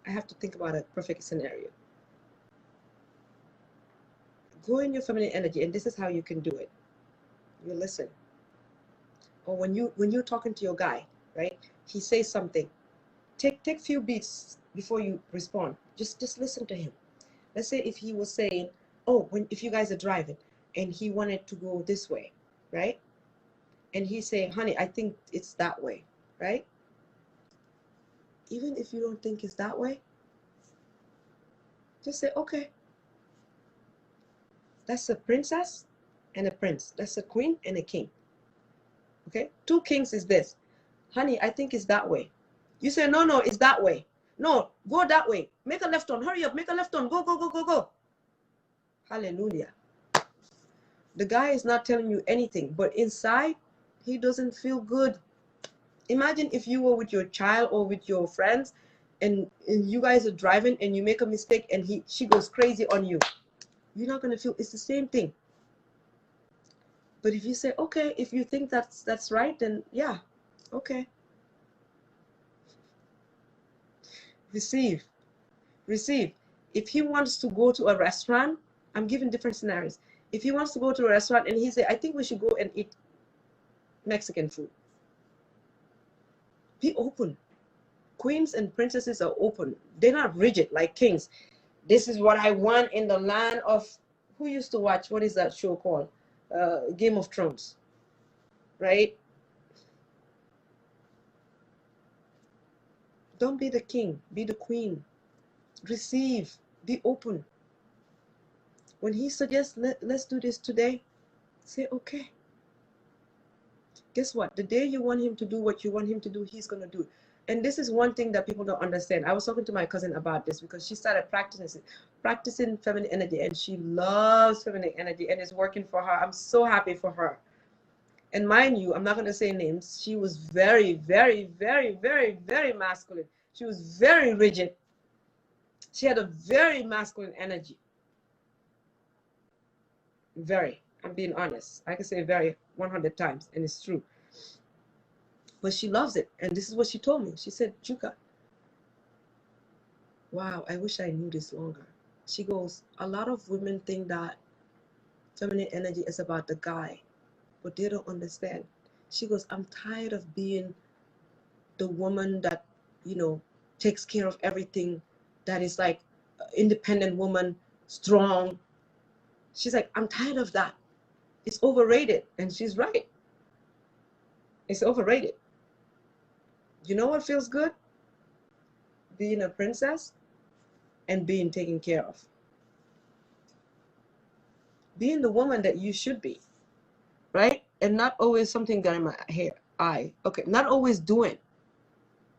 I have to think about a perfect scenario. Go in your feminine energy, and this is how you can do it. You listen. Or when you're talking to your guy, right? He says something. Take few beats before you respond. Just listen to him. Let's say if he was saying, oh, if you guys are driving and he wanted to go this way, right? And he's saying, honey, I think it's that way, right? Even if you don't think it's that way, just say, okay. That's a princess and a prince. That's a queen and a king. Okay? 2 kings is this. Honey, I think it's that way. You say, no, it's that way. No, go that way. Make a left turn. Hurry up. Make a left turn. Go. Hallelujah. The guy is not telling you anything, but inside, he doesn't feel good. Imagine if you were with your child or with your friends and you guys are driving and you make a mistake and she goes crazy on you. You're not going to feel, it's the same thing. But if you say, okay, if you think that's right, then yeah, okay. Receive. If he wants to go to a restaurant, I'm giving different scenarios. If he wants to go to a restaurant and he say, I think we should go and eat Mexican food. Be open. Queens and princesses are open. They're not rigid like kings. This is what I want in the land of, who used to watch, what is that show called? Game of Thrones, right? Don't be the king, be the queen. Receive, be open. When he suggests, let's do this today, say, okay. Guess what? The day you want him to do what you want him to do, he's going to do it. And this is one thing that people don't understand. I was talking to my cousin about this because she started practicing feminine energy, and she loves feminine energy and it's working for her. I'm so happy for her. And mind you, I'm not going to say names. She was very, very, very, very, very masculine. She was very rigid. She had a very masculine energy. Very. I'm being honest. I can say very 100 times, and it's true. But she loves it. And this is what she told me. She said, Juka, wow, I wish I knew this longer. She goes, a lot of women think that feminine energy is about the guy, but they don't understand. She goes, I'm tired of being the woman that, takes care of everything, that is like independent woman, strong. She's like, I'm tired of that. It's overrated. And she's right. It's overrated. You know what feels good? Being a princess and being taken care of. Being the woman that you should be, right? And not always something got in my eye. Okay, not always doing.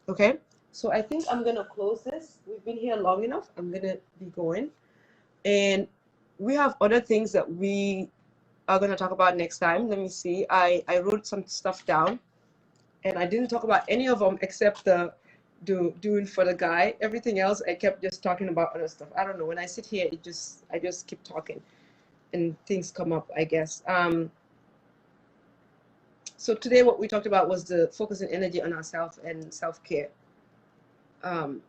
Okay, so I think I'm gonna close this. We've been here long enough. I'm gonna be going, and we have other things that we are gonna talk about next time. Let me see. I wrote some stuff down, and I didn't talk about any of them except the doing for the guy. Everything else I kept just talking about other stuff. I don't know. When I sit here, I just keep talking, and things come up, I guess. So today what we talked about was the focusing energy on ourselves and self-care. Um,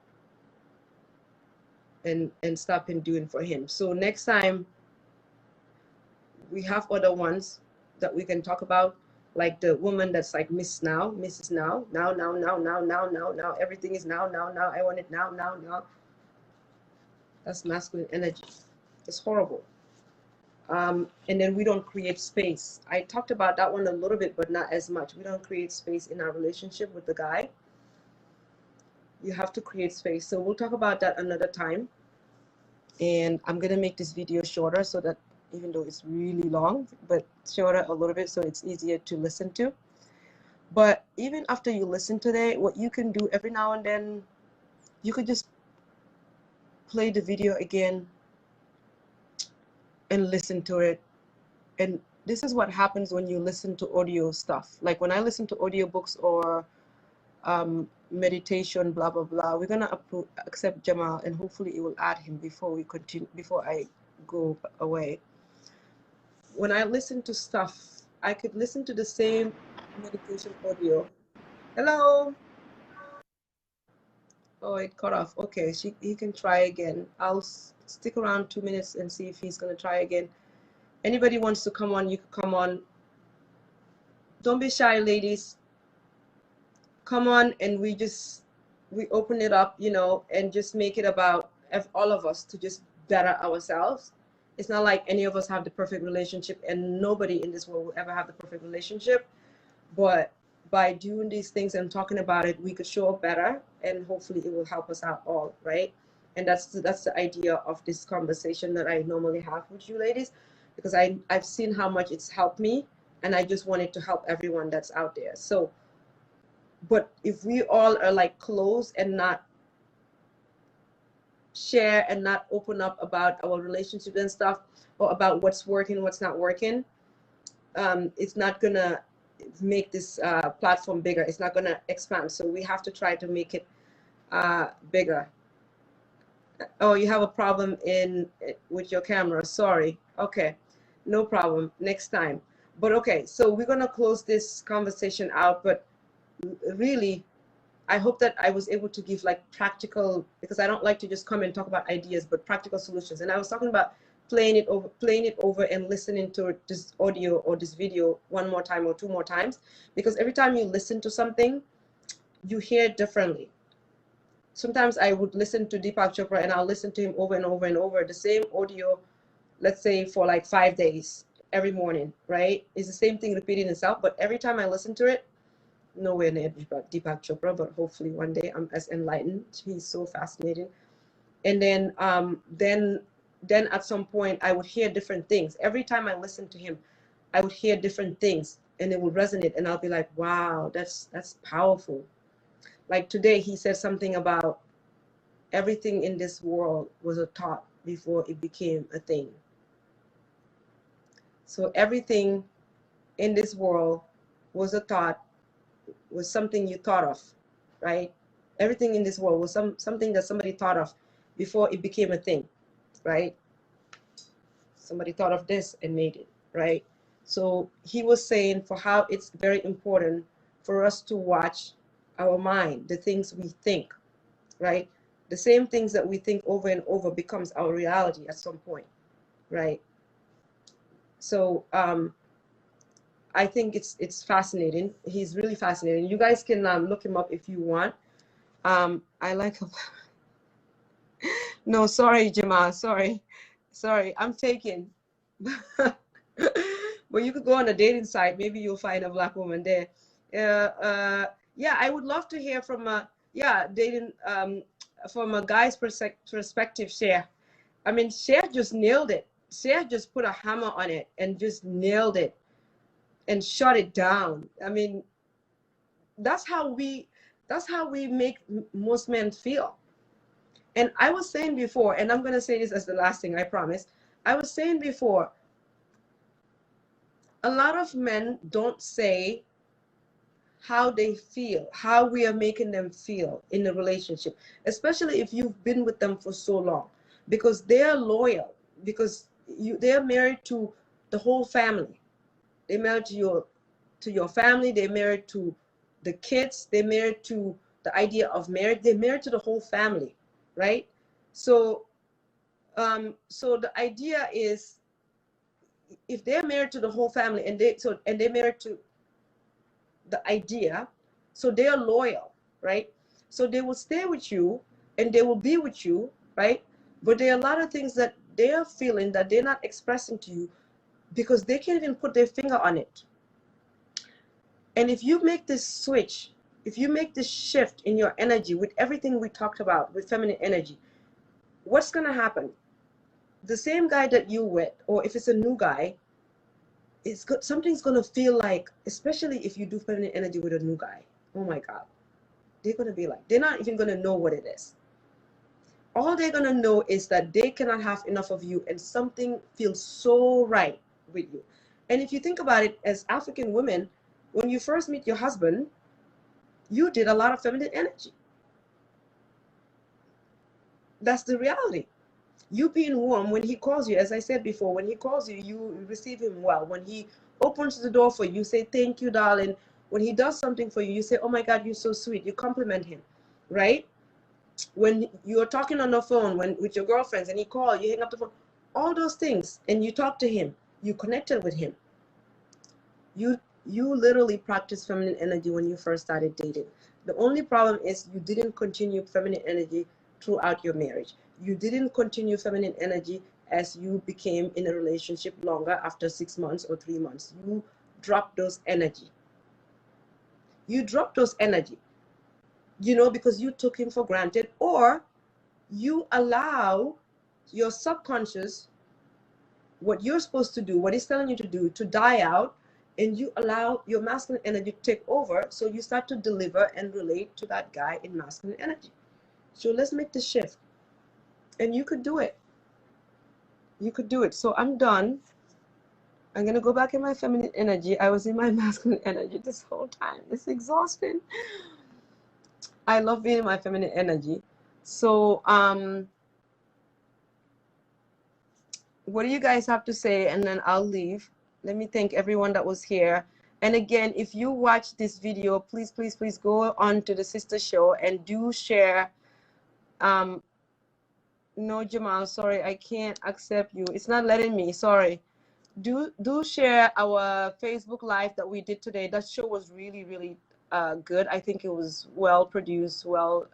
and stopping doing for him. So next time we have other ones that we can talk about, like the woman that's like Miss Now, Mrs. Now, now. Everything is now. I want it now. That's masculine energy. It's horrible. And then we don't create space. I talked about that one a little bit, but not as much. We don't create space in our relationship with the guy. You have to create space. So we'll talk about that another time. And I'm gonna make this video shorter so that even though it's really long, but shorter a little bit so it's easier to listen to. But even after you listen today, what you can do every now and then, you could just play the video again and listen to it. And this is what happens when you listen to audio stuff. Like when I listen to audiobooks or meditation, blah blah blah, we're gonna accept Jamal, and hopefully it will add him before we continue, before I go away. When I listen to stuff, I could listen to the same meditation audio. Hello. Oh, it cut off. Okay, he can try again. I'll stick around 2 minutes and see if he's gonna try again. Anybody wants to come on, you can come on. Don't be shy, ladies. Come on, and we open it up, you know, and just make it about all of us to just better ourselves. It's not like any of us have the perfect relationship, and nobody in this world will ever have the perfect relationship. But by doing these things and talking about it, we could show up better, and hopefully it will help us out all, right? And that's the idea of this conversation that I normally have with you ladies, because I've seen how much it's helped me, and I just wanted to help everyone that's out there. So, but if we all are like closed and not share and not open up about our relationship and stuff, or about what's working, what's not working, it's not gonna make this platform bigger. It's not gonna expand. So we have to try to make it bigger. Oh, you have a problem with your camera. Sorry. Okay, no problem. Next time. But okay, so we're gonna close this conversation out. But really, I hope that I was able to give like practical, because I don't like to just come and talk about ideas, but practical solutions. And I was talking about playing it over and listening to this audio or this video one more time or two more times, because every time you listen to something, you hear it differently. Sometimes I would listen to Deepak Chopra and I'll listen to him over and over and over, the same audio, let's say for like 5 days, every morning, right? It's the same thing repeating itself, but every time I listen to it, nowhere near Deepak Chopra, but hopefully one day I'm as enlightened. He's so fascinating. And then at some point I would hear different things. Every time I listen to him, I would hear different things, and it would resonate, and I'll be like, wow, that's powerful. Like today he said something about everything in this world was a thought before it became a thing. So everything in this world was a thought, was something you thought of, right? Everything in this world was something that somebody thought of before it became a thing, right? Somebody thought of this and made it, right? So he was saying for how it's very important for us to watch our mind, the things we think, right? The same things that we think over and over becomes our reality at some point, right? So I think it's fascinating. He's really fascinating. You guys can look him up if you want. I like him. No, sorry, Jamal. Sorry, I'm taken. But you could go on a dating site. Maybe you'll find a black woman there. Yeah, I would love to hear from dating from a guy's perspective. Cher, I mean, Cher just nailed it. Cher just put a hammer on it and just nailed it and shut it down. I mean, that's how we That's how we make most men feel. And I was saying before, and I'm going to say this as the last thing, I promise. I was saying before, a lot of men don't say how they feel, how we are making them feel in a relationship, especially if you've been with them for so long, because they're loyal, because they're married to the whole family. They're married to your family, they're married to the kids, they're married to the idea of marriage, they're married to the whole family, right? So so the idea is, if they're married to the whole family, and they're married to the idea, so they are loyal, right? So they will stay with you and they will be with you, right? But there are a lot of things that they are feeling that they're not expressing to you because they can't even put their finger on it. And if you make this switch, if you make this shift in your energy with everything we talked about with feminine energy, what's going to happen? The same guy that you with, or if it's a new guy, something's going to feel like, especially if you do feminine energy with a new guy, oh my God, they're going to be like, they're not even going to know what it is. All they're going to know is that they cannot have enough of you, and something feels so right with you. And if you think about it, as African women, when you first meet your husband, you did a lot of feminine energy. That's the reality. You being warm when he calls you, as I said before, when he calls you, you receive him well. When he opens the door for you, you say, thank you, darling. When he does something for you, you say, oh my God, you're so sweet. You compliment him, right? When you're talking on the phone with your girlfriends and he calls, you hang up the phone, all those things, and you talk to him, you connected with him. You literally practiced feminine energy when you first started dating. The only problem is you didn't continue feminine energy throughout your marriage. You didn't continue feminine energy as you became in a relationship longer, after 6 months or 3 months. You dropped those energy. You dropped those energy, because you took him for granted, or you allow your subconscious, what you're supposed to do, what he's telling you to do, to die out, and you allow your masculine energy to take over. So you start to deliver and relate to that guy in masculine energy. So let's make the shift. And you could do it. You could do it. So I'm done. I'm going to go back in my feminine energy. I was in my masculine energy this whole time. It's exhausting. I love being in my feminine energy. So, what do you guys have to say? And then I'll leave. Let me thank everyone that was here. And again, if you watch this video, please, please, please go on to the sister show and do share. No, Jamal, sorry, I can't accept you. It's not letting me, sorry. Do share our Facebook Live that we did today. That show was really, really good. I think it was well produced, well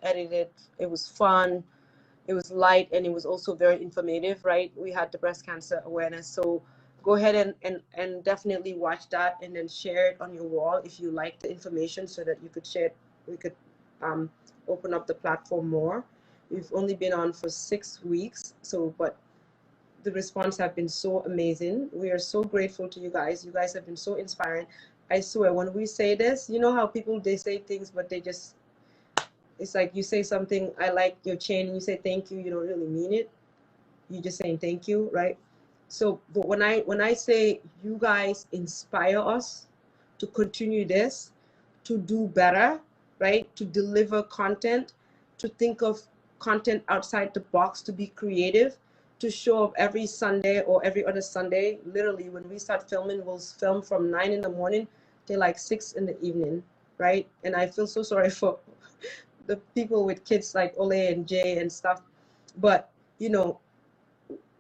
edited. It was fun. It was light, and it was also very informative, right? We had the breast cancer awareness. So go ahead and definitely watch that, and then share it on your wall if you like the information, so that you could share it. We could open up the platform more. We've only been on for 6 weeks, but the response have been so amazing. We are so grateful to you guys. You guys have been so inspiring. I swear, when we say this, you know how people, they say things, but they just, it's like you say something, I like your chain, and you say thank you, you don't really mean it. You're just saying thank you, right? So, but when I say you guys inspire us to continue this, to do better, right? To deliver content, to think of content outside the box, to be creative, to show up every Sunday or every other Sunday. Literally, when we start filming, we'll film from 9 in the morning till like 6 in the evening, right? And I feel so sorry for the people with kids like Ole and Jay and stuff. But,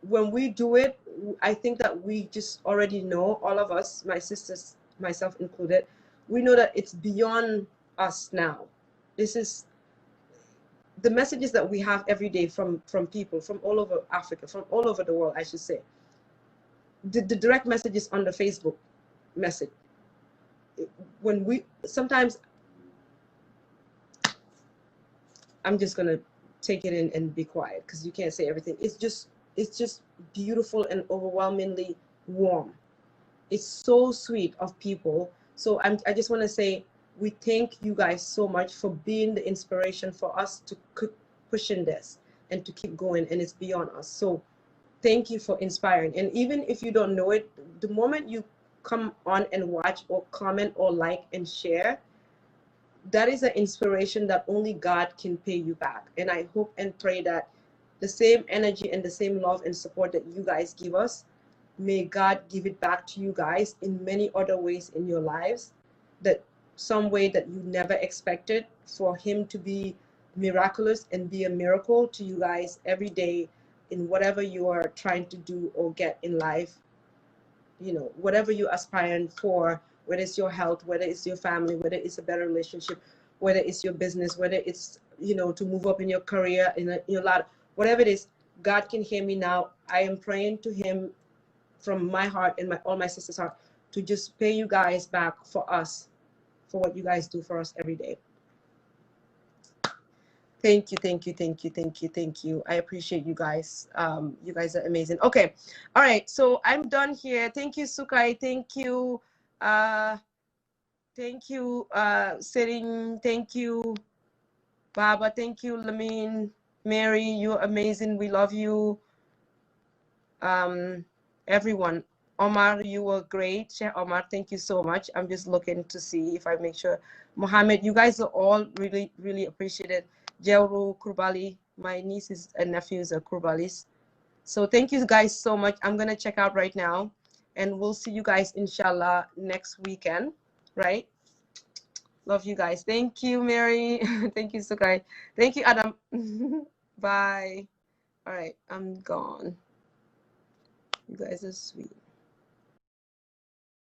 when we do it, I think that we just already know, all of us, my sisters, myself included, we know that it's beyond us now. This is the messages that we have every day from people from all over Africa, from all over the world, I should say. The direct messages on the Facebook message. When we sometimes, I'm just gonna take it in and be quiet, because you can't say everything. It's just beautiful and overwhelmingly warm. It's so sweet of people. So I just want to say We thank you guys so much for being the inspiration for us to keep pushing this and to keep going, and it's beyond us. So thank you for inspiring. And even if you don't know it, the moment you come on and watch or comment or like and share, that is an inspiration that only God can pay you back. And I hope and pray that the same energy and the same love and support that you guys give us, may God give it back to you guys in many other ways in your lives, that some way that you never expected, for him to be miraculous and be a miracle to you guys every day in whatever you are trying to do or get in life. You know, whatever you're aspiring for, whether it's your health, whether it's your family, whether it's a better relationship, whether it's your business, whether it's, you know, to move up in your career, in your lot, whatever it is, God can hear me now. I am praying to him from my heart and all my sisters' heart, to just pay you guys back for us, for what you guys do for us every day. Thank you, thank you, thank you, thank you, thank you. I appreciate you guys. You guys are amazing. Okay, all right. So I'm done here. Thank you, Sukai. Thank you, Sitting. Thank you, Baba. Thank you, Lamine, Mary. You're amazing. We love you. Everyone. Omar, you were great. Sheikh Omar, thank you so much. I'm just looking to see if I make sure. Mohammed, you guys are all really, really appreciated. Jeru, Kurbali, my nieces and nephews are Kurbalis. So thank you guys so much. I'm going to check out right now, and we'll see you guys, inshallah, next weekend, right? Love you guys. Thank you, Mary. Thank you, Sukai. Thank you, Adam. Bye. All right, I'm gone. You guys are sweet.